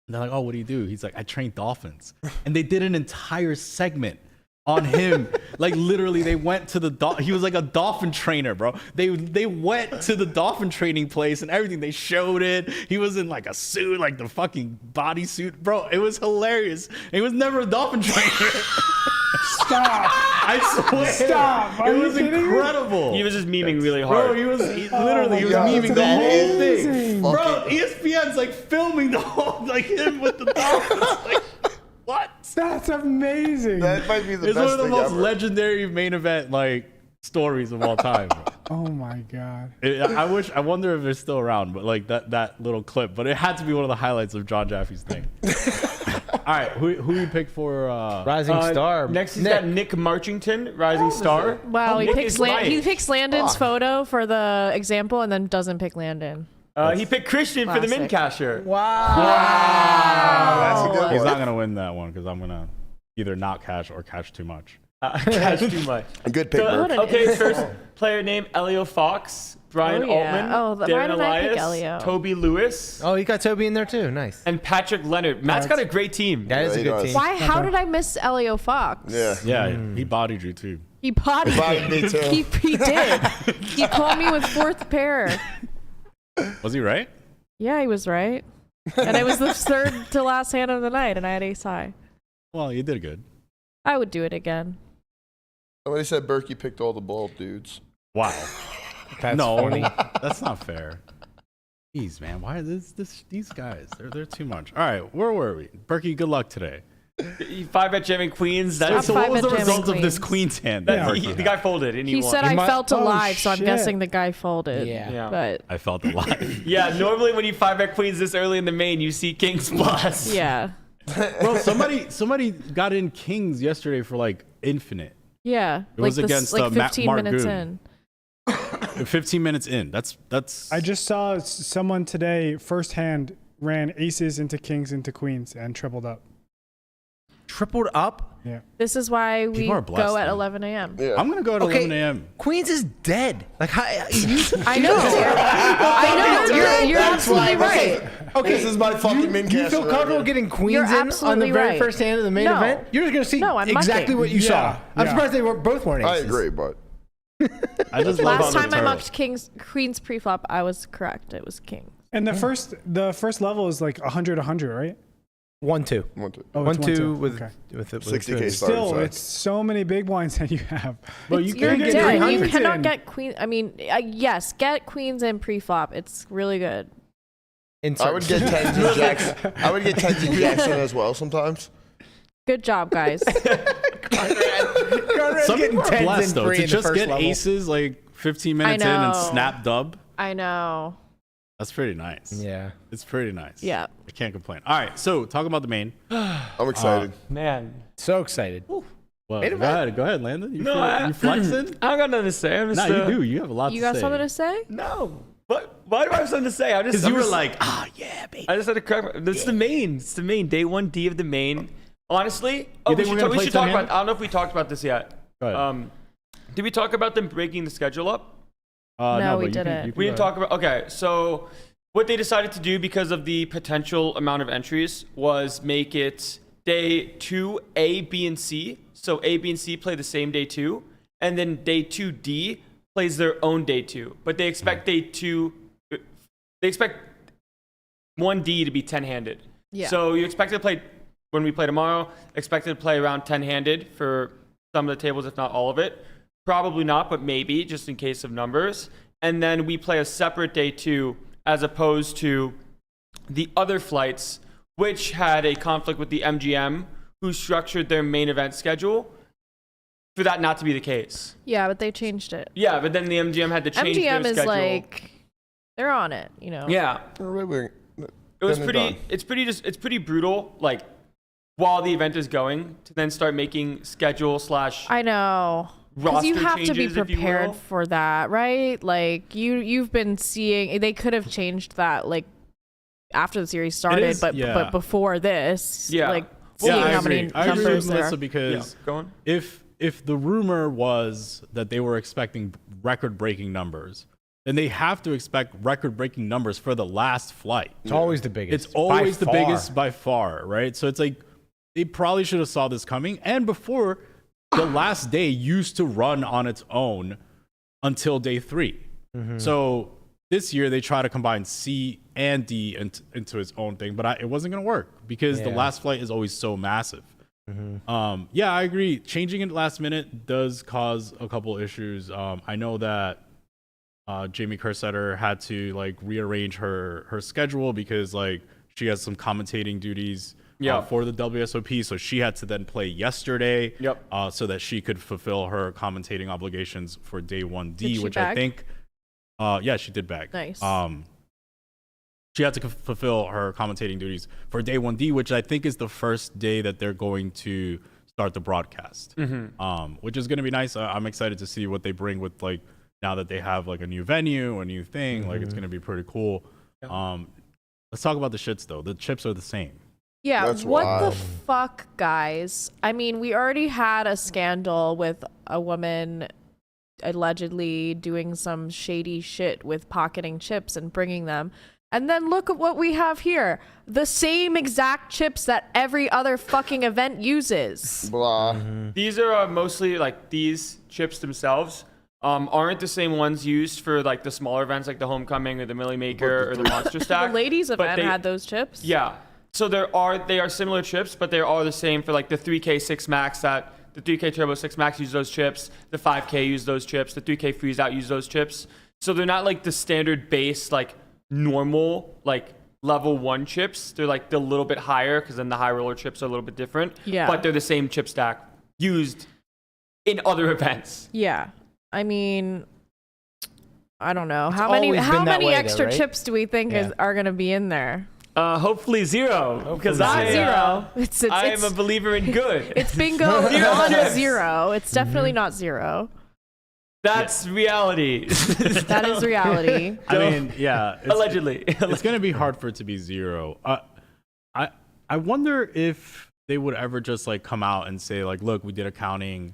And they're like, oh, what do you do? He's like, I train dolphins. And they did an entire segment on him. Like literally they went to the he was like a dolphin trainer, bro. They went to the dolphin training place and everything. They showed it. He was in like a suit, like the fucking bodysuit. Bro, it was hilarious. He was never a dolphin trainer. Stop. I swear. Stop. Are It you was kidding me? incredible. He was just memeing really Bro, hard. he was literally he was God, memeing the that's whole amazing. thing. Bro, ESPN's like filming the whole like him with the dolphins. Like, what? That's amazing. That might be the It's best one of the thing most ever. legendary main event like stories of all time. Oh my god. I wonder if they're still around, but like that little clip. But it had to be one of the highlights of John Jaffee's thing. All right, who you pick for? Rising star. Next, he's got Nick Marchington, rising star. Wow, he Nick picks is Mike. he picks Landon's photo for the example and then doesn't pick Landon. He picked Christian for the min casher. Wow. That's a good He's one. not gonna win that one because I'm gonna either not cash or cash too much. Cash too much. A good pick, So, Burke. okay, first player name Elio Fox, Brian Oh, yeah. Altman, Oh, why Darren did I pick Elias, Elio? Toby Lewis, Oh, you got Toby in there too. Nice. and Patrick Leonard. Matt's got a great team. That is Yeah, a he good does. team. Why? How did I miss Elio Fox? Yeah. Yeah, he bodied you too. He bodied Bodied me. me too. He did. He called me with fourth pair. Was he right? Yeah, he was right. And it was the third to last hand of the night, and I had ace high. Well, you did good. I would do it again. Somebody said Berkey picked all the bald dudes. Wow. That's no, funny. that's not fair. Jeez, man, why is these guys? They're too much. All right, where were we? Berkey, good luck today. 5-bet jamming queens. So, That's so what was the 5-bet jamming result of this queens. queen's hand? that Yeah. Berkey the had? guy folded and he He won. said I might- felt Oh, alive, so I'm shit. guessing the guy folded. Yeah. Yeah. But I felt alive. Yeah, normally when you 5-bet queens this early in the main, you see kings plus. yeah. Bro, somebody got in kings yesterday for like infinite. Yeah. It was like against, like Matt 15 minutes Margoon. in. 15 minutes in. That's. I just saw someone today firsthand ran aces into kings into queens and tripled up. Tripled up. Yeah. This is why we People are blessed, go at man. 11 a.m. Yeah. I'm gonna go at Okay. 11 a.m. Queens is dead. Like how, I know. I know. You're absolutely right. Okay, This is my fucking min you cash feel right comfortable here. getting queens You're in on the absolutely very right. first hand of the main No. event? You're just gonna see No, I'm exactly mucking. what you Yeah, saw. I'm yeah. surprised they were both weren't I aces. agree, but I just love Last on time the I turtle. mucked queens pre-flop, I was correct. It was king. And the first level is like 100, right? 1-2. want to. Oh, One it's two 1-2. with Okay. with 60K twins. starting Still, size. it's so many big blinds that you have. But you You're can get dead. You 300s cannot in. get queen. I mean, yes, get queens in pre-flop. It's really good. I would get tens and jacks. I would get tens and jacks in as well sometimes. Good job, guys. Conrad's Some getting people are tens blessed and though three to in the just first get level. aces like 15 minutes in know. and snap dub. I know. That's pretty nice. Yeah. It's pretty nice. Yeah. I can't complain. All right, so talk about the main. I'm excited. Man. So excited. Well, Wait a minute. go ahead, Landon. You, No, you flexing? I don't got nothing to say. I'm just, Nah, you do. You have a lot You to got say. something to say? No. But why do I have something to say? Because you were like, yeah, baby. I just had to correct. This is the main. It's the main. Day 1D of the main. Honestly, You we think we're should, gonna we play should talk 10-hand? about. I don't know if we talked about this yet. Go ahead. Did we talk about them breaking the schedule up? No, we but you didn't. We didn't talk about. Okay, so what they decided to do because of the potential amount of entries was make it day 2 A, B, and C. So A, B, and C play the same day 2, and then day 2D plays their own day 2. But they expect day 2. They expect 1D to be 10-handed. Yeah. So you expect to play when we play tomorrow. Expected to play around 10-handed for some of the tables, if not all of it. Probably not, but maybe just in case of numbers. And then we play a separate day 2 as opposed to the other flights, which had a conflict with the MGM, who structured their main event schedule for that not to be the case. Yeah, but they changed it. Yeah, but then the MGM had to change their MGM is schedule. like, they're on it, you know. Yeah. It was pretty. It's pretty brutal. Like while the event is going, to then start making schedule / I know. Because you roster have to be changes, if you prepared will. for that, right? Like you've been seeing, they could have changed that like after the series started, is- but yeah. but before this, Yeah. like Well, seeing I how agree. many I agree numbers with there. Melissa because Go on. if the rumor was that they were expecting record-breaking numbers, then they have to expect record-breaking numbers for the last flight. It's always the biggest. It's always by the far. biggest by far, right? So it's like they probably should have saw this coming. And before, the last day used to run on its own until day 3. So this year they try to combine C and D into its own thing, but it wasn't going to work because the Yeah. last flight is always so massive. Yeah, I agree. Changing it last minute does cause a couple issues. I know that Jamie Kerstetter had to like rearrange her schedule because like she has some commentating duties for the WSOP, so she had to then play yesterday so that she could fulfill her commentating obligations for day 1D, Did she which bag? I think yeah, she did bag. Nice. She had to fulfill her commentating duties for day 1D, which I think is the first day that they're going to start the broadcast, which is going to be nice. I'm excited to see what they bring with like now that they have like a new venue, a new thing. Like it's going to be pretty cool. Let's talk about the shits though. The chips are the same. Yeah, That's what the wild. fuck, guys? I mean, we already had a scandal with a woman allegedly doing some shady shit with pocketing chips and bringing them. And then look at what we have here. The same exact chips that every other fucking event uses. Blah. These are mostly like these chips themselves aren't the same ones used for like the smaller events like the Homecoming or the Millie Maker or the Monster Stack. The ladies but event they- had those chips. Yeah. So they are similar chips, but they are the same for like the 3K 6 Max that the 3K Turbo 6 Max use those chips, the 5K use those chips, the 3K Freeze Out use those chips. So they're not like the standard base like normal like level 1 chips. They're like the little bit higher because then the high roller chips are a little bit different. Yeah. But they're the same chip stack used in other events. Yeah. I mean, I don't know. It's How many always been that way, though, extra right? chips do we think are going to be in there? Hopefully 0 because Not I zero. It's I am a believer in good. it's bingo on a 0. It's definitely not 0. That's reality. That is reality. I mean, yeah, Allegedly. it's going to be hard for it to be 0. I wonder if they would ever just like come out and say like, look, we did accounting.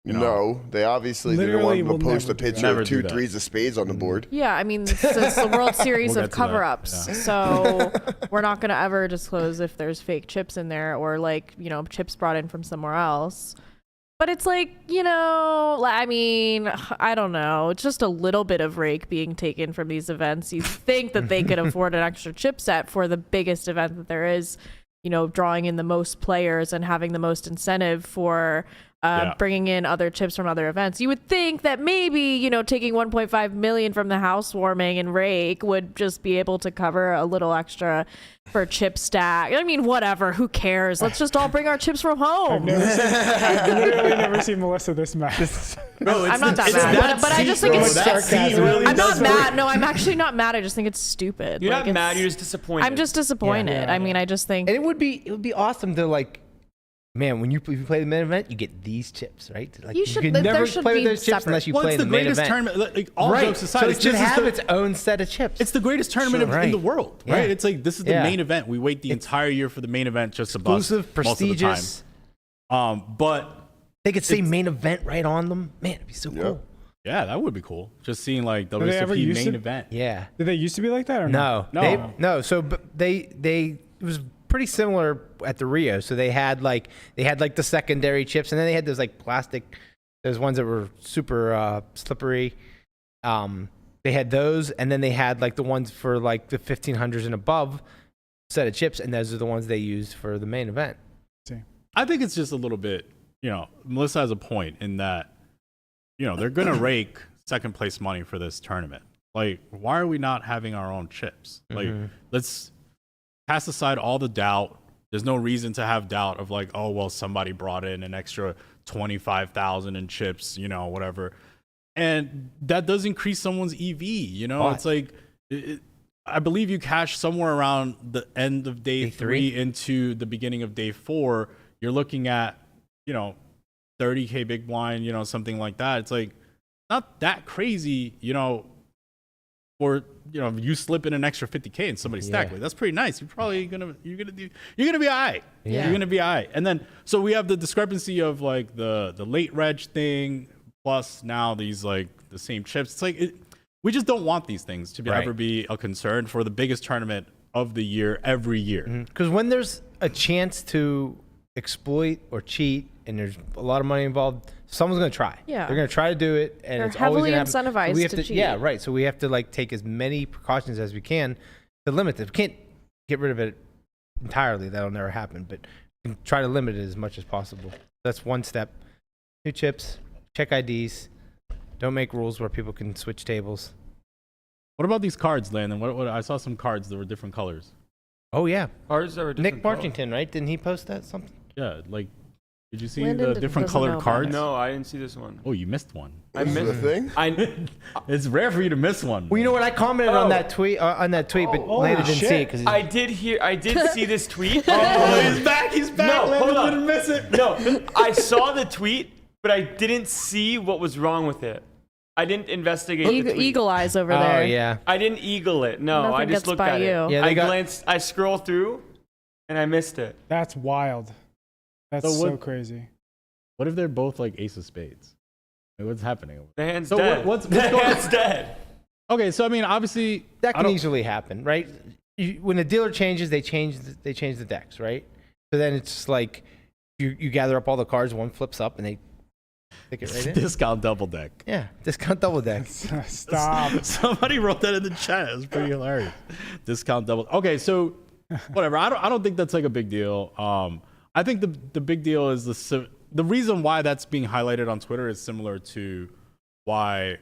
You know, No, they obviously didn't Literally want to will post a never do picture that. Never of do 2 that. threes of spades on the board. Yeah, I mean, it's the World Series We'll of get to that, cover-ups. yeah. So we're not going to ever disclose if there's fake chips in there or like, you know, chips brought in from somewhere else. But it's like, you know, I mean, I don't know. It's just a little bit of rake being taken from these events. You think that they could afford an extra chip set for the biggest event that there is, you know, drawing in the most players and having the most incentive for bringing in other chips from other events. You would think that maybe, you know, taking 1.5 million from the housewarming and rake would just be able to cover a little extra for chip stack. I mean, whatever. Who cares? Let's just all bring our chips from home. I've literally never seen Melissa this mad. I'm not that mad, but I just think it's sarcasm. I'm not mad. No, I'm actually not mad. I just think it's stupid. You're Like, not mad, it's- you're just disappointed. I'm just disappointed. Yeah. I mean, I just think And it would be awesome to like, man, when you play the main event, you get these chips, right? Like, You should- can there never should play with be those chips separate. unless you well, play it's the the main greatest event. tournament. Like all Right. jokes aside, So it this should is have the- its own set of chips. It's the greatest tournament Sure. in the Right. world, Yeah. right? It's like this is the Yeah. main event. We wait the entire year for the main event just to bust exclusive, most of the prestigious. time. But They could say main event right on them. Man, it'd be so Yeah. cool. Yeah, that would be cool. Just seeing like they ever WSOP used main to- event. Yeah. Did they used to be like that or No. No. No. So they it was pretty similar at the Rio. So they had like the secondary chips, and then they had those like plastic, those ones that were super slippery. They had those, and then they had like the ones for like the 1500s and above set of chips, and those are the ones they used for the main event. I think it's just a little bit, Melissa has a point in that, they're going to rake second place money for this tournament. Like, why are we not having our own chips? Like, let's cast aside all the doubt. There's no reason to have doubt of like, oh, well, somebody brought in an extra 25,000 in chips, whatever. And that does increase someone's EV, It's like, I believe you cash somewhere around the end of day three into the beginning of day 4. You're looking at, 30K big blind, something like that. It's like not that crazy, or you slip in an extra 50K and somebody stack. Like, that's pretty nice. You're gonna be all right. Yeah. You're gonna be all right. And then so we have the discrepancy of like the late reg thing plus now these like the same chips. It's like we just don't want these things to ever be a concern for the biggest tournament of the year every year. Because when there's a chance to exploit or cheat and there's a lot of money involved, someone's going to try. Yeah. They're going to try to do it, and They're it's always heavily gonna happen. So incentivized we have to cheat. Yeah, right. So we have to like take as many precautions as we can to limit it. We can't get rid of it entirely. That'll never happen, but we can try to limit it as much as possible. That's one step. 2 chips, check IDs, don't make rules where people can switch tables. What about these cards, Landon? What I saw some cards that were different colors. Oh yeah, Ours are Nick Marchington, right? Didn't he post that something? Yeah, like, did you see Landon the different doesn't know colored about cards? No, I didn't see this one. Oh, you missed one. I This is missed a thing? It's rare for you to miss one. Well, you know what? I commented on that tweet, but Landon didn't see it because I did see this tweet. Oh, he's back. He's back. No, Landon hold on. didn't miss it. No, I saw the tweet, but I didn't see what was wrong with it. I didn't investigate the tweet. Eagle eyes over Oh there. yeah. I didn't eagle it. No, Nothing I just gets looked by at you. it. Yeah, I glanced. I scrolled through, and I missed it. That's wild. That's So so what- crazy. What if they're both like ace of spades? Like, what's happening? The hand's So dead. what's the going on? hand's dead. Okay, so I mean, obviously, That I can don't- easily happen, right? When a dealer changes, they change the decks, right? So then it's like you gather up all the cards, one flips up, and they stick it right in. discount double deck. Yeah, discount double deck. Stop. Somebody wrote that in the chat. It was pretty hilarious. Discount double. Okay, so whatever. I don't think that's like a big deal. I think the big deal is the reason why that's being highlighted on Twitter is similar to why,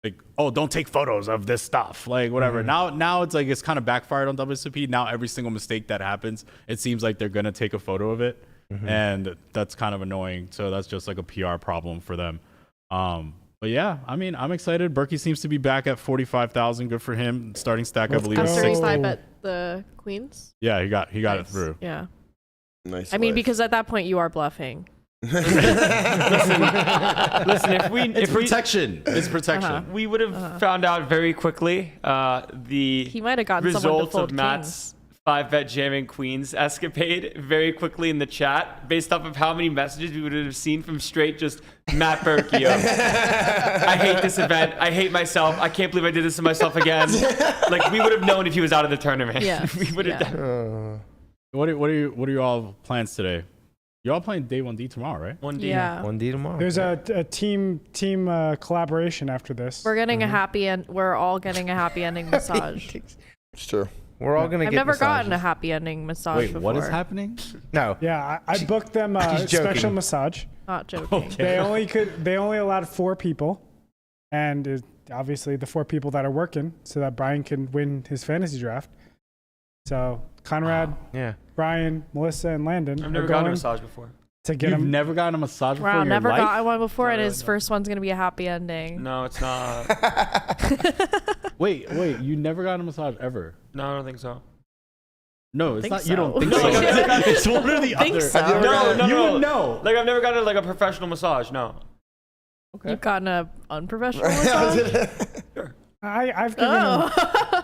like, oh, don't take photos of this stuff, like whatever. Now it's like it's kind of backfired on WSOP. Now every single mistake that happens, it seems like they're gonna take a photo of it, and that's kind of annoying. So that's just like a PR problem for them. But yeah, I mean, I'm excited. Berkey seems to be back at 45,000. Good for him. Starting stack, I believe, is After he 60. five at the Queens. Yeah, he got it Nice. through. Yeah. Nice. I mean, life. because at that point you are bluffing. Listen, if we Protection. It's protection. Uh-huh. we would have found out very quickly the He might have gotten someone to results fold of Matt's 5-bet jamming queens escapade very quickly in the chat based off of how many messages we would have seen from straight just Matt Berkey of, I hate this event. I hate myself. I can't believe I did this to myself again. Like, we would have known if he was out of the tournament. Yes, we would have yeah. done What are you all plans today? You're all playing day 1D tomorrow, right? 1D. Yeah. 1D tomorrow. There's a team collaboration after this. We're getting a happy end. We're all getting a happy ending massage. It's true. We're all gonna I've get never gotten a massages. happy ending massage Wait, before. what is happening? No. Yeah, I booked them a She's joking. special massage. Not joking. They only allowed 4 people, and obviously the 4 people that are working, so that Brian can win his fantasy draft. So Conrad, Yeah. Brian, Melissa, and Landon I've are never gotten a going massage before. to get You've them. never gotten a massage before Wow, in your never life? gotten one before, and No, his no. first one's gonna be a happy ending. No, it's not. Wait, you never got a massage ever? No, I don't think so. No, it's think not. so. You don't think No, so. I've never gotten- It's one or the Think other. so. Have you ever gotten- No, You no. would know. Like, I've never gotten like a professional massage. No. Okay. You've gotten a unprofessional massage? Sure. I've given them.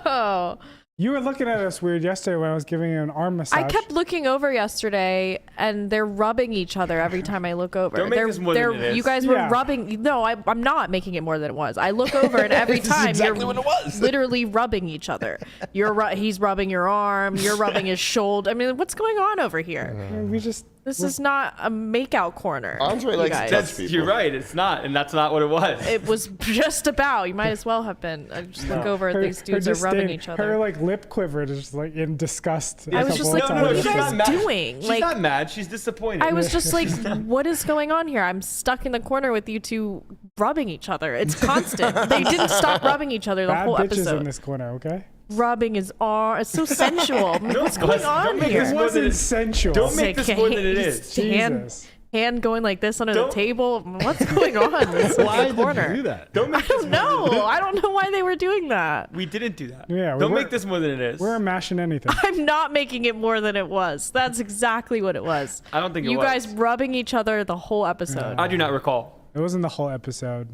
Oh. You were looking at us weird yesterday when I was giving you an arm massage. I kept looking over yesterday, and they're rubbing each other every time I look over. Don't make this more than it is. You guys were Yeah. rubbing. No, I'm not making it more than it was. I look over, and every time exactly you're what it was. literally rubbing each other. He's rubbing your arm. You're rubbing his shoulder. I mean, what's going on over here? We just. This is not a makeout corner. Andre you likes to guys. touch people. You're right. It's not, and that's not what it was. It was just about. You might as well have been. I just look over at these dudes are rubbing each other. Her like lip quivered, just like in disgust. I was just like, No, what are you she's guys not mad. doing? She's Like, not mad. She's disappointed. I was just like, what is going on here? I'm stuck in the corner with you two rubbing each other. It's constant. They didn't stop rubbing each other the Bad whole bitches episode. in this corner, okay? Rubbing his arm. It's so sensual. What's going on don't make here? this It more than wasn't it- sensual. Don't make Like, this more than it just is. Jesus. hand going like this under Don't- the table. What's going on in this Why little corner? did you do that? Don't I make this don't more than it know. I don't know why they were doing that. is. We didn't do that. Yeah, we Don't weren't- make this more than it is. We're mashing anything. I'm not making it more than it was. That's exactly what it was. I don't think it you was. guys rubbing each other the whole episode. I do not recall. It wasn't the whole episode.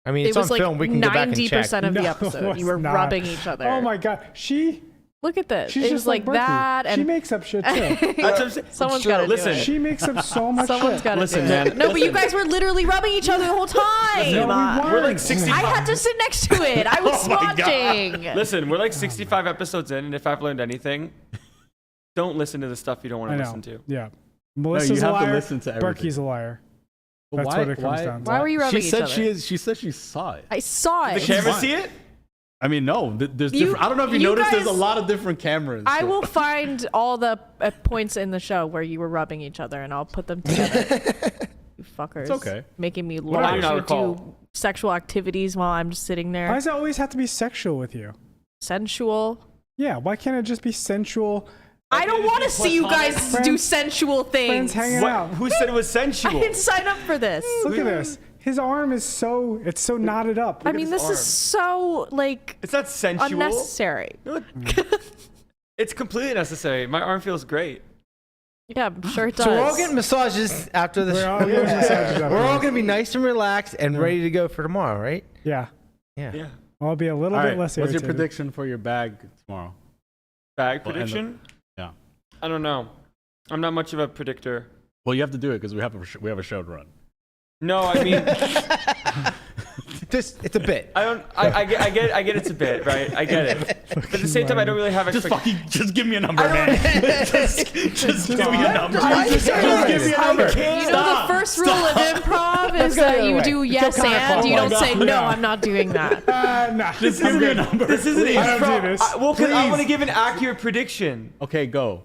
I mean, It it's was on like film. We can go back and check. 90% of the No, episode. You were it's not. rubbing each other. Oh my god, Look at this. she's It just was like Berkey. that, She and makes up shit too. That's what I'm saying. someone's Sure, got to do listen. it. She makes up so much Someone's shit. got to Listen, do man, it. No, but you listen. guys were literally rubbing each other the whole time. No, we I We're like weren't. 60. had to sit next to it. I was Oh my God. watching. Listen, we're like 65 episodes in, and if I've learned anything, don't listen to the stuff you don't want I to know. listen to. Yeah. Melissa's you a have to liar. listen to everything. Berkey's a liar. But That's what it comes down to. Why were you rubbing She each said other? she said she saw it. I saw The it. camera fine. see it? I mean, no. There's You- different. I don't know if you you noticed. There's a guys- lot of different cameras. I so- will find all the points in the show where you were rubbing each other, and I'll put them together. You fuckers. It's okay. Making me I do watch not you do recall. sexual activities while I'm just sitting there. Why does it always have to be sexual with you? Sensual. Yeah, why can't it just be sensual? I don't want to see you guys Friends- do sensual Friends things. hanging out. Who said it was I sensual? didn't sign up for this. Look at this. His arm is so knotted up. I mean, his this is so like It's not sensual. unnecessary. No, it's completely necessary. My arm feels great. Yeah, I'm sure it does. So we're all getting massages after the We're show. all getting massages after We're all this. gonna be nice and relaxed and ready to go for tomorrow, right? Yeah. Yeah. Yeah. I'll be a little All bit right. less What's your irritated. prediction for your bag tomorrow? Bag Well, and the- prediction? Yeah. I don't know. I'm not much of a predictor. Well, you have to do it because we have a show to run. No, I mean, Just it's a bit. I don't. I get it's a bit, right? I get it. But at the same time, I don't really have expectations. Just give me a number, man. just give me a number. Just give me a number. You know, the first rule of improv is that you do yes and. You don't say, no, I'm not doing that. Nah. Just give me a number. This isn't I don't improv. do this. Well, because I Please. want to give an accurate prediction. Okay, go.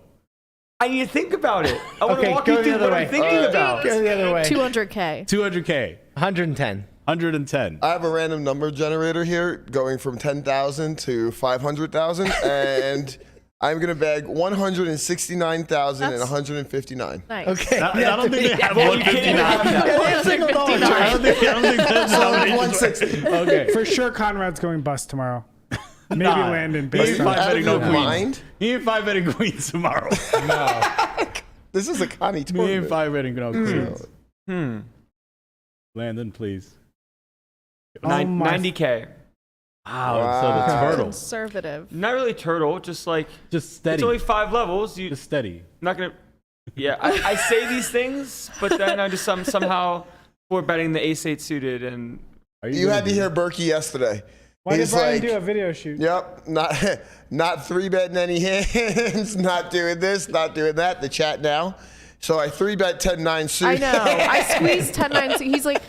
I need to think about it. I want to Okay, walk go you the through other what way. I'm thinking about. Go the other way. 200K. 200K. 110. 110. I have a random number generator here going from 10,000 to 500,000, and I'm going to bag 169,159. Nice. Okay. I don't think they have 159. Yeah, single dollar. I don't think that's So how it is. 160. Okay. For sure, Conrad's going bust tomorrow. Maybe Nah. Landon He based ain't on. five Out of betting no your queens. mind? He ain't 5 betting queens tomorrow. This is a Connie He ain't tournament. 5 betting no queens. Hmm. Landon, please. Oh my- 90K. Wow. So the turtle. Conservative. Not really turtle, just like Just steady. it's only 5 levels. You Just steady. not gonna. Yeah, I say these things, but then I just somehow for betting the ace-8 suited and Are You gonna had to do- hear Berkey yesterday. Why did He's Brian like, do a video shoot? yep, not 3-betting any hands, not doing this, not doing that. The chat now. So I 3-bet 10-9 suit. I know. I squeezed 10-9.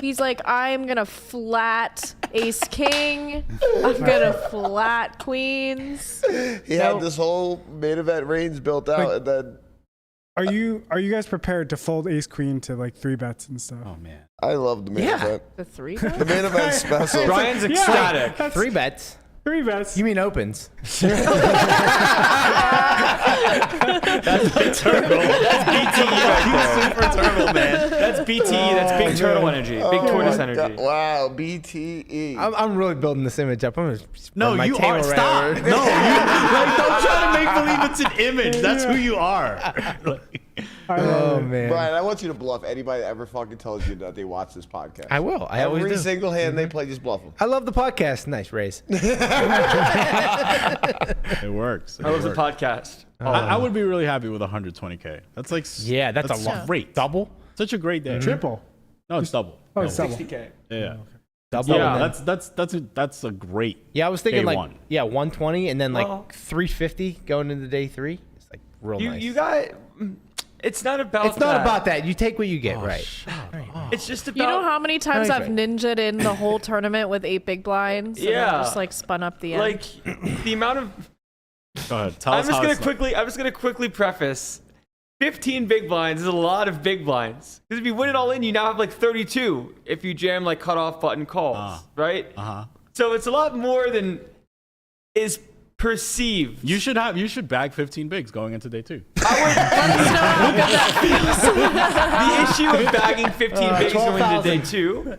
He's like, I'm gonna flat ace king. I'm gonna flat queens. He had this whole main event range built out, and then Are you guys prepared to fold ace queen to like 3-bets and stuff? Oh, man. I love the main Yeah. event. The 3? The main event special. Brian's ecstatic. That's 3 bets. 3-bets. You mean opens? That's the turtle. That's BTE right there. Super turtle, man. That's BTE. That's big turtle energy. Big tortoise my energy. God. Wow, BTE. I'm really building this image up. I'm gonna No, run my you tail are. Stop. around. No, you like, don't try to make believe it's an image. That's who you are. Like, Oh man. Brian, I want you to bluff anybody that ever fucking tells you that they watch this podcast. I will. I always Every do. single hand they play, just bluff them. I love the podcast. Nice, Rays. It works. I love the podcast. I would be really happy with 120K. That's like Yeah, that's a lot. great. Double. Such a great day. Triple. No, it's double. Oh, it's double. 60K. Yeah. Double. Yeah. That's a great. Yeah, I was thinking day like one. 120 and then like Well- 350 going into day 3. It's like real nice. You got. It's not about. It's not about that. You take what you get, right? It's just about. You know how many times Right. I've ninja'd in the whole tournament with 8 big blinds? And then Yeah. just like spun up the end. like the amount of. Go ahead. Tell I'm us just how gonna it's quickly. I'm just gonna quickly preface. 15 big blinds is a lot of big blinds. Because if you win it all in, you now have like 32. If you jam like cutoff button calls, right? So it's a lot more than is perceived. You should bag 15 bigs going into day 2. The issue of bagging 15 bigs going into day 2,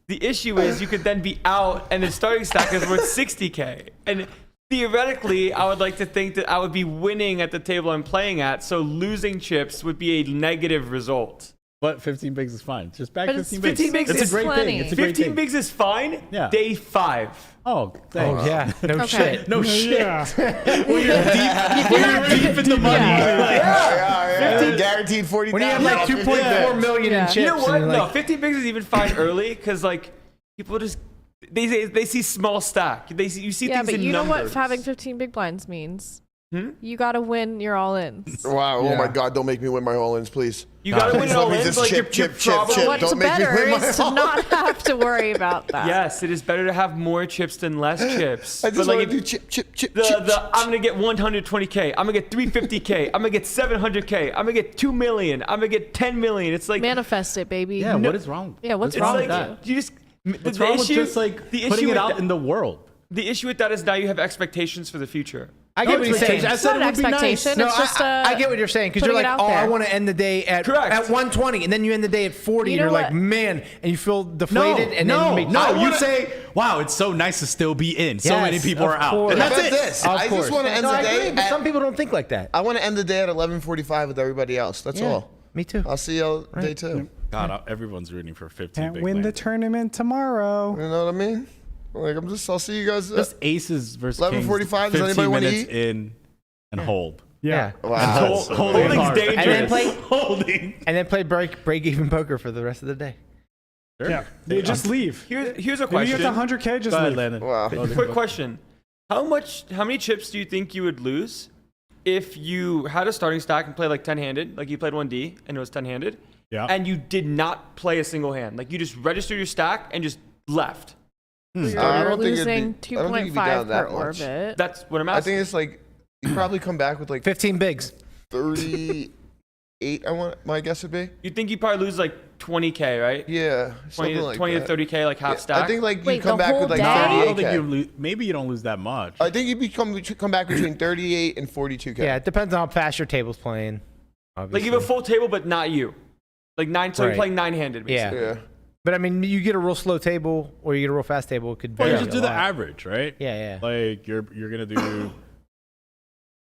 the issue is you could then be out and the starting stack is worth 60K. And theoretically, I would like to think that I would be winning at the table I'm playing at, so losing chips would be a negative result. But 15 bigs is fine. Just bag But 15 it's bigs. 15 bigs It's is a great plenty. thing. It's a great 15 thing. bigs is fine. Yeah. Day 5. Oh, thanks. Oh yeah. No Okay. shit. No shit. Yeah. When you're deep in the money. Yeah. Guaranteed 40,000. When you have like 2.4 million in Yeah. chips. You know what? and you're No, like, 15 bigs is even fine early because like people just they see small stack. You see yeah, things but in you know numbers. what having 15 big blinds means? You gotta win your all-ins. Wow. Oh my Yeah. God. Don't make me win my all-ins, please. You gotta win it all Let me in. just Like chip. you're probably- What's Don't make me better win my is to all-ins. not have to worry about that. Yes, it is better to have more chips than less chips. I just But, like, want to do chip. I'm gonna get 120K. I'm gonna get 350K. I'm gonna get 700K. I'm gonna get 2 million. I'm gonna get 10 million. It's like Manifest it, baby. Yeah, what is wrong? Yeah, what's it's wrong like with you? you just What's the wrong issue, with just like the putting issue it with out that- in the world? The issue with that is now you have expectations for the future. I get what you're saying. I It's said not it an would be nice. expectation. No, It's just I get what you're saying because you're putting like, it out oh, I there. want to end the day at Correct. 120, and then you end the day at 40, You and know you're like, what? man, and you feel deflated, and then you make you say, wow, it's so nice to still be in. So Yes, many people of are out. course. And that's That's it. this. Of I course. just want to end No, the I day. agree, but some people don't think like that. I want to end the day at 11:45 with everybody else. That's Yeah, all. me too. I'll see you day 2. God, everyone's rooting for 15 Can't big win the lands. tournament tomorrow. You know what I mean? Like I'll see you guys. Just aces versus 11:45, kings, does 15 anybody wanna minutes eat? in and hold. Yeah. Wow. Holding's hard. dangerous. And then play, Holding. and then play break even poker for the rest of the day. Sure. Yeah. You just leave. Here's a If you question. get the 100K, just Go ahead, leave. Landon. Wow. Quick question. How many chips do you think you would lose if you had a starting stack and played like 10-handed, like you played 1D and it was 10-handed, Yeah. and you did not play a single hand? Like you just registered your stack and just left. You're I don't think it'd be- losing I don't think it'd be 2.5 down per that much. orbit. That's what I'm I asking. think it's like you probably come back with like 15 bigs. 38. My guess would be. You think you probably lose like 20K, right? Yeah. 20 Something to, like 20 that. to 30K, like half stack. I think like you Wait, come the back whole with like day? I don't think 38K. you lose. Maybe you don't lose that much. I think you come back between 38 and 42K. Yeah, it depends on how fast your table's playing. like Obviously. you have a full table, but not you. Like nine, so you're Right. playing 9-handed. Yeah. Basically. Yeah. But I mean, you get a real slow table or you get a real fast table. It could Well, vary you just a do the lot. average, right? Yeah, yeah. Like you're gonna do,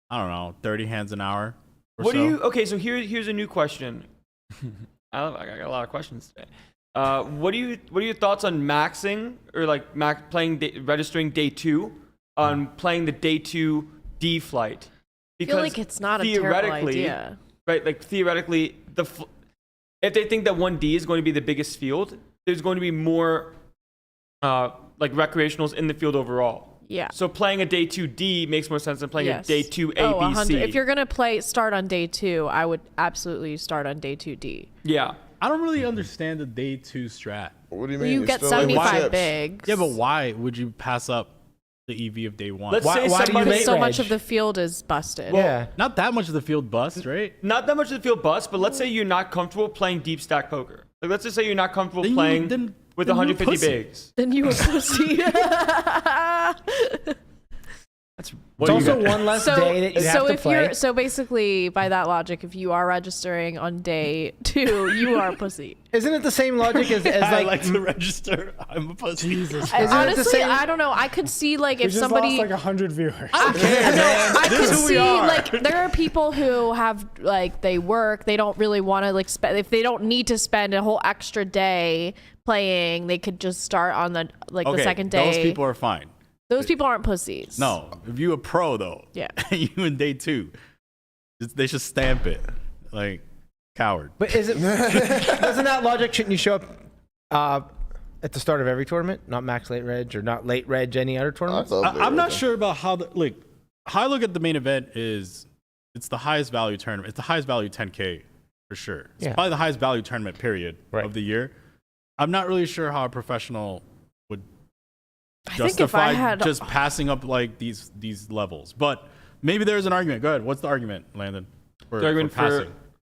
I don't know, 30 hands an hour. Or What so. do you? Okay, so here's a new question. I got a lot of questions today. What are your thoughts on maxing or like registering day 2 on playing the day 2 D flight? I feel like it's not a terrible theoretically, idea. right? Like theoretically, if they think that 1D is going to be the biggest field, there's going to be more like recreationals in the field overall. Yeah. So playing a day 2D makes more sense than playing Yes. a day 2 Oh, ABC. 100. If you're gonna start on day 2, I would absolutely start on day 2D. Yeah. I don't really understand the day 2 strat. What do you Well, mean? you You're get still like 75 chips. bigs. Yeah, but why would you pass up the EV of day 1? Let's Why- say why do you somebody late So reg? much of the field is busted. Yeah. Not that much of the field bust, right? not that much of the field bust, but let's say you're not comfortable playing deep stack poker. Like let's just say you're not comfortable Then you- playing then- with then you a 150 pussy. bigs. Then you a pussy. That's It's also one less day that you have to play. So basically, by that logic, if you are registering on day 2, you are a pussy. Isn't it the same logic as I like like to register. I'm a pussy. Jesus. Honestly, I don't know. I could see like We if just somebody. lost like 100 viewers. I This could is who we see are. like there are people who have like they work, they don't really want to like spend if they don't need to spend a whole extra day playing, they could just start on the the second day. Those people are fine. Those people aren't pussies. No, if you a pro though, Yeah. you in day 2, they should stamp it like coward. But is it doesn't that logic? Shouldn't you show up at the start of every tournament, not max late reg or not late reg any other tournaments? I'm not sure about how how I look at the main event is it's the highest value tournament. It's the highest value 10K for sure. It's probably the highest value tournament period of the year. I'm not really sure how a professional would justify just passing up like these levels, but maybe there's an argument. Go ahead. What's the argument, Landon? The argument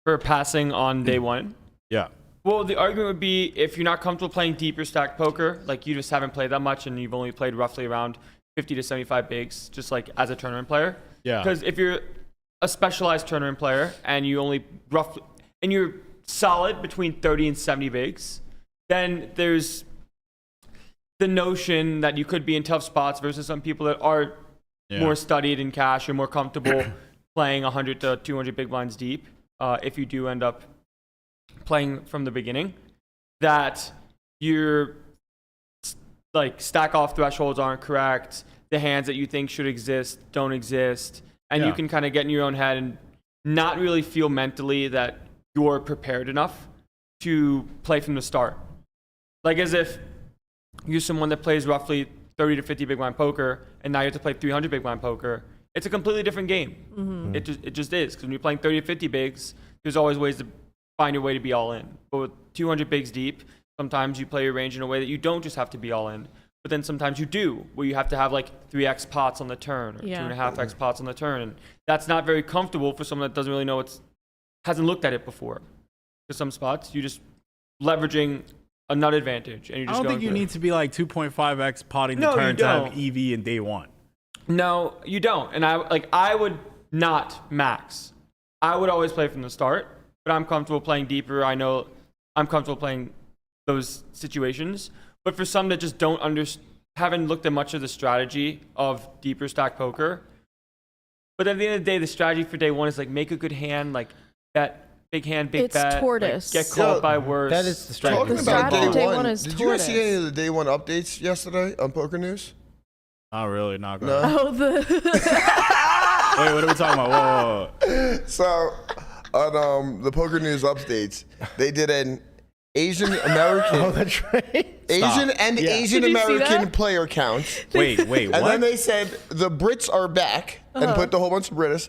for passing on day 1. Yeah. Well, the argument would be if you're not comfortable playing deeper stack poker, like you just haven't played that much and you've only played roughly around 50 to 75 bigs, just like as a tournament player. Yeah. Because if you're a specialized tournament player and you only and you're solid between 30 and 70 bigs, then there's the notion that you could be in tough spots versus some people that are more studied in cash or more comfortable playing 100 to 200 big blinds deep. If you do end up playing from the beginning, that your like stack off thresholds aren't correct, the hands that you think should exist don't exist, and you can kind of get in your own head and not really feel mentally that you're prepared enough to play from the start. Like as if you're someone that plays roughly 30 to 50 big blind poker, and now you have to play 300 big blind poker. It's a completely different game. Mm-hmm. It just is. Because when you're playing 30 to 50 bigs, there's always ways to find your way to be all in. But with 200 bigs deep, sometimes you play your range in a way that you don't just have to be all in. But then sometimes you do, where you have to have like 3x pots on the turn or 2.5x pots on the turn. And that's not very comfortable for someone that doesn't really know hasn't looked at it before. For some spots, you're just leveraging a nut advantage. And you're just I don't think you need to be like 2.5x potting the turn to have EV in day 1. No, you don't. And I would not max. I would always play from the start, but I'm comfortable playing deeper. I know I'm comfortable playing those situations. But for some that just haven't looked at much of the strategy of deeper stack poker. But at the end of the day, the strategy for day 1 is like make a good hand, like bet, big hand, big bet. It's tortoise. Like, get called by worse. That is the strategy. Talking The about strategy day day 1, one is did you guys see tortoise. any of the day 1 updates yesterday on PokerNews? Not really. Not good. No. Oh, Wait, what are we talking about? Whoa. So, on the PokerNews updates, they did an Asian American, Oh, that's right. Asian and Asian Did you see American that? player counts. Wait, what? And then they said the Brits are back and put a whole bunch of British.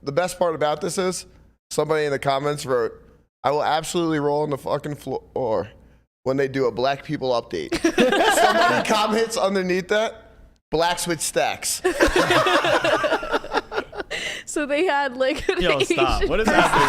The best part about this is somebody in the comments wrote, "I will absolutely roll on the fucking floor when they do a black people update." Somebody comments underneath that, blacks with stacks. so they had like an Yo, stop. Asian What is happening?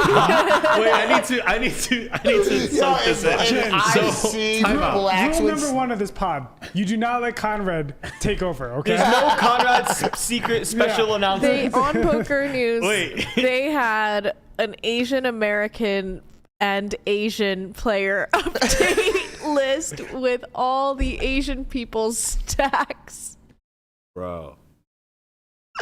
Stop. Wait, I need to soak this in. I've seen time out. blacks Rule with number 1 of this pod: you do not let Conrad take over. Okay. There's no Conrad's secret special announcement. on Poker News, Wait. they had an Asian American and Asian player update list with all the Asian people's stacks. Bro.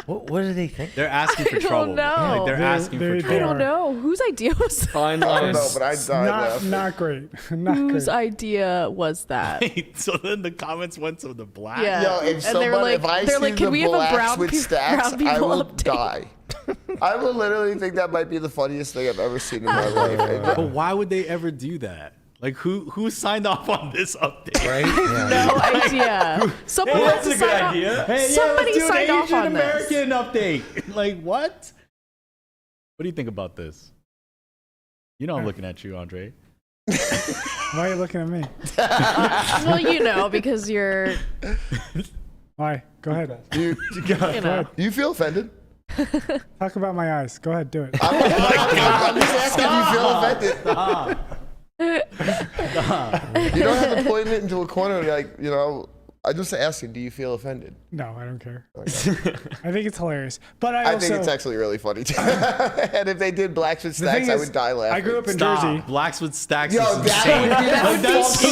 What do they think? They're asking for I don't trouble. know. Like, they're asking for they I trouble. don't know whose idea was that. Fine I don't line. know, but I died laughing. Not great. Not Whose great. idea was that? So then the comments went to the black. Yeah. Yo, if And they were somebody, like- if I they're see like, "Can the we have a blacks brown with pe- stacks, brown I people will update?" die. I will literally think that might be the funniest thing I've ever seen in my life. But why would they ever do that? Like, who signed off on this update? Right? Yeah. No idea. Someone Hey, had that's to a good sign idea. off. Hey, Somebody let's do an signed off Asian on this. American update. Like, what? What do you think about this? You know I'm looking at you, Andre. Why are you looking at me? Well, you know, because you're, Why? Go ahead. You, you know. you feel offended? Talk about my eyes. Go ahead. Do it. I'm just asking if you feel offended. You don't have to point it into a corner like, I'm just asking, do you feel offended? No, I don't care. Okay. I think it's hilarious. But I think it's actually really funny too. And if they did blacks with stacks, I would die laughing. I grew up in Stop. Jersey. Blacks with stacks. Yo, is insane. that would be so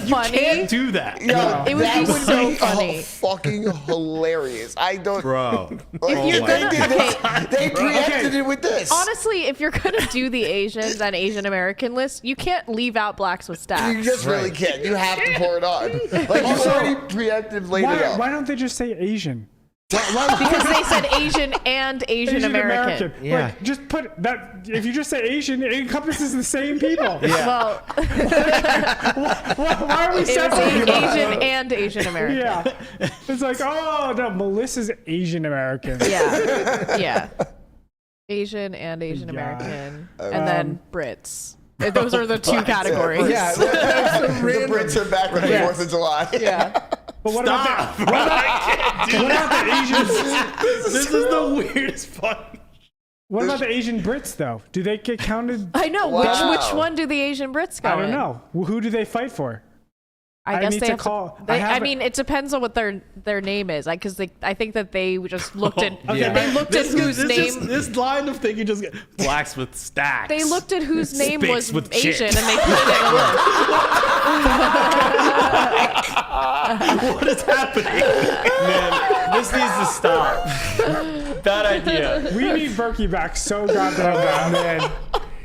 You funny. can't do that. Yo, It would that be so be funny. fucking hilarious. I don't. Bro. Like, If you're they gonna- did this. They preempted it with this. Honestly, if you're gonna do the Asians and Asian American list, you can't leave out blacks with stacks. You just really can't. You have to pour it on. Like you already preempted later on. Why don't they just say Asian? Because they said Asian and Asian American. Yeah. Like, just put that. If you just say Asian, it encompasses the same people. Well, Why are we it was separating? Asian and Asian American. Yeah. It's like, oh no, Melissa's Asian American. Yeah. Asian and Asian Yeah. American, and then Brits. Those are the two categories. Yeah, the Brits are back on the 4th of July. Yeah. But what about the Asians? This is the weirdest part. What about the Asian Brits though? Do they get counted? I know. Wow. Which one do the Asian Brits go I don't in? know. Who do they fight for? I guess need they to have call- to. I I mean, it depends on what their name is. Because I think that they just looked at. Okay, They looked at whose name. This line of thinking just blacks with stacks. They looked at whose name Spicks was with Asian, chips. and they put it in the list. What is happening? Man, this needs to stop. Bad idea. We need Berkey back so goddamn bad, man.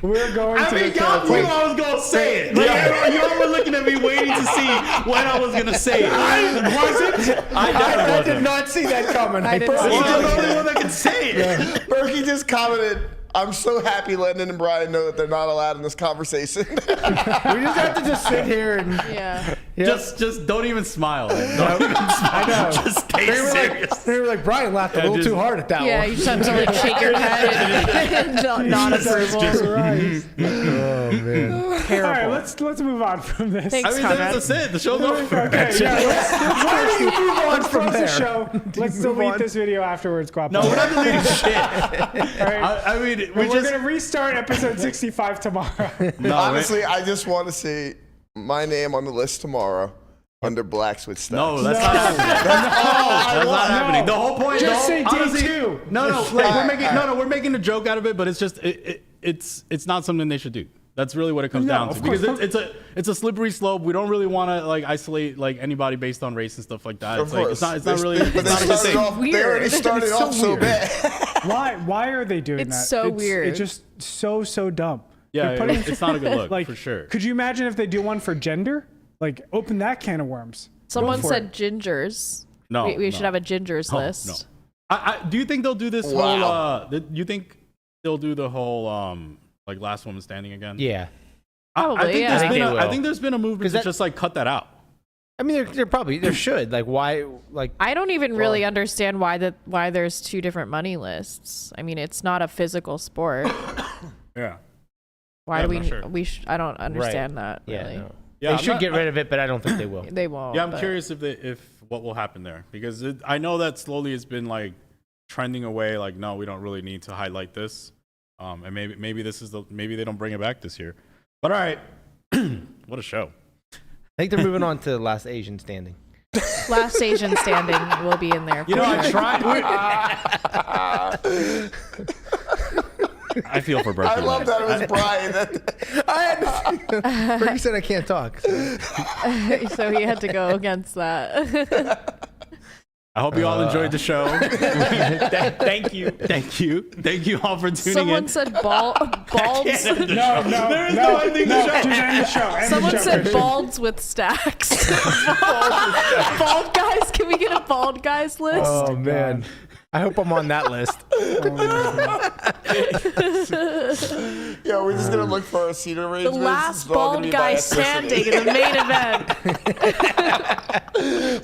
We're going I to mean, the y'all knew I was gonna say it. Like, y'all were looking at me waiting to see when I was gonna say it. I did not see that coming. I didn't see Well, that. I'm the only one that can say it. Berkey just commented, I'm so happy Landon and Brian know that they're not allowed in this conversation. We just have to just sit here and Yeah. Just don't even smile. Don't even smile. I know. Just stay serious. they were like, Brian laughed a little just- too hard at that Yeah, one. you just have to like shake your head and nod approval. Christ. Oh man. All right, let's move on from this. Thanks, I mean, Conrad. that's it. The show's over. Okay, yeah, Where do you move on let's from close the there? show. Let's move delete on? this video afterwards, Guapo. No, we're not deleting shit. All right. I mean, We're we just. gonna restart episode 65 tomorrow. No, Honestly, I just want to see my name on the list tomorrow under blacks with stacks. no, that's not happening. That's not happening. The whole point. Just no, say day honestly, 2. No, like we're making a joke out of it, but it's just it's not something they should do. That's really what it comes No, down of to, because course. it's a slippery slope. We don't really want to like isolate like anybody based on race and stuff like that. Of It's like course. it's not really But it's not a good thing. they already started It's so off so weird. bad. Why are they doing that? It's so weird. It's just so dumb. Yeah, You're putting- it's not a good look like, for sure. Could you imagine if they do one for gender? Like, open that can of worms. Someone for said it. gingers. No, we should no. have a gingers No, list. no. Do you think they'll do this Wow. whole? You think they'll do the whole like last woman standing again? Yeah. Probably, yeah. there's I think been they a- will. I think there's been a movement to that- just like cut that out. I mean, there should. Like, why? Like, I don't even really understand why there's two different money lists. I mean, it's not a physical sport. Yeah. Why Yeah, do I'm not sure. I don't understand that yeah, really. no. Yeah, they I'm should not- get rid of it, but I don't think they will. They won't. Yeah, I'm but- curious if what will happen there, because I know that slowly it's been like trending away. Like, no, we don't really need to highlight this, and maybe this is maybe they don't bring it back this year. But all right, what a show! I think they're moving on to Last Asian Standing. Last Asian standing will be in there. You know, I tried. I feel for Berkey. I love that it was Brian. Berkey said I can't talk. So he had to go against that. I hope you all enjoyed the show. Thank you all for tuning Someone in. said balds. No, There's no ending the show. Just end the show. End the Someone show, said Christian. balds with stacks. Bald guys? Can we get a bald guys list? Oh man, I hope I'm on that list. Yeah, we're just gonna look for our seat The arrangements. last It's all gonna bald be guy by standing ethnicity. in the main event.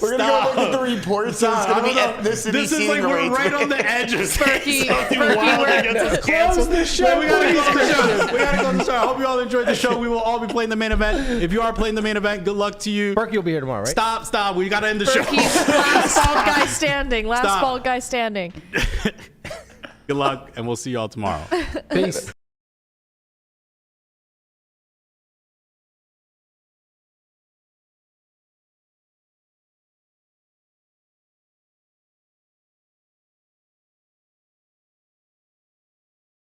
We're gonna go look at the reports. So it's gonna be ethnicity This is seating like we're right on arrangements. the edge of Berkey, something Berkey, wild we're- that gets us Close canceled. the show. We gotta close the show. We gotta close the show. I hope you all enjoyed the show. We will all be playing the main event. If you are playing the main event, good luck to you. Berkey will be here tomorrow, right? Stop. We gotta end the show. Berkey's last bald guy standing. Last Stop. bald guy standing. Good luck, and we'll see y'all tomorrow. Peace.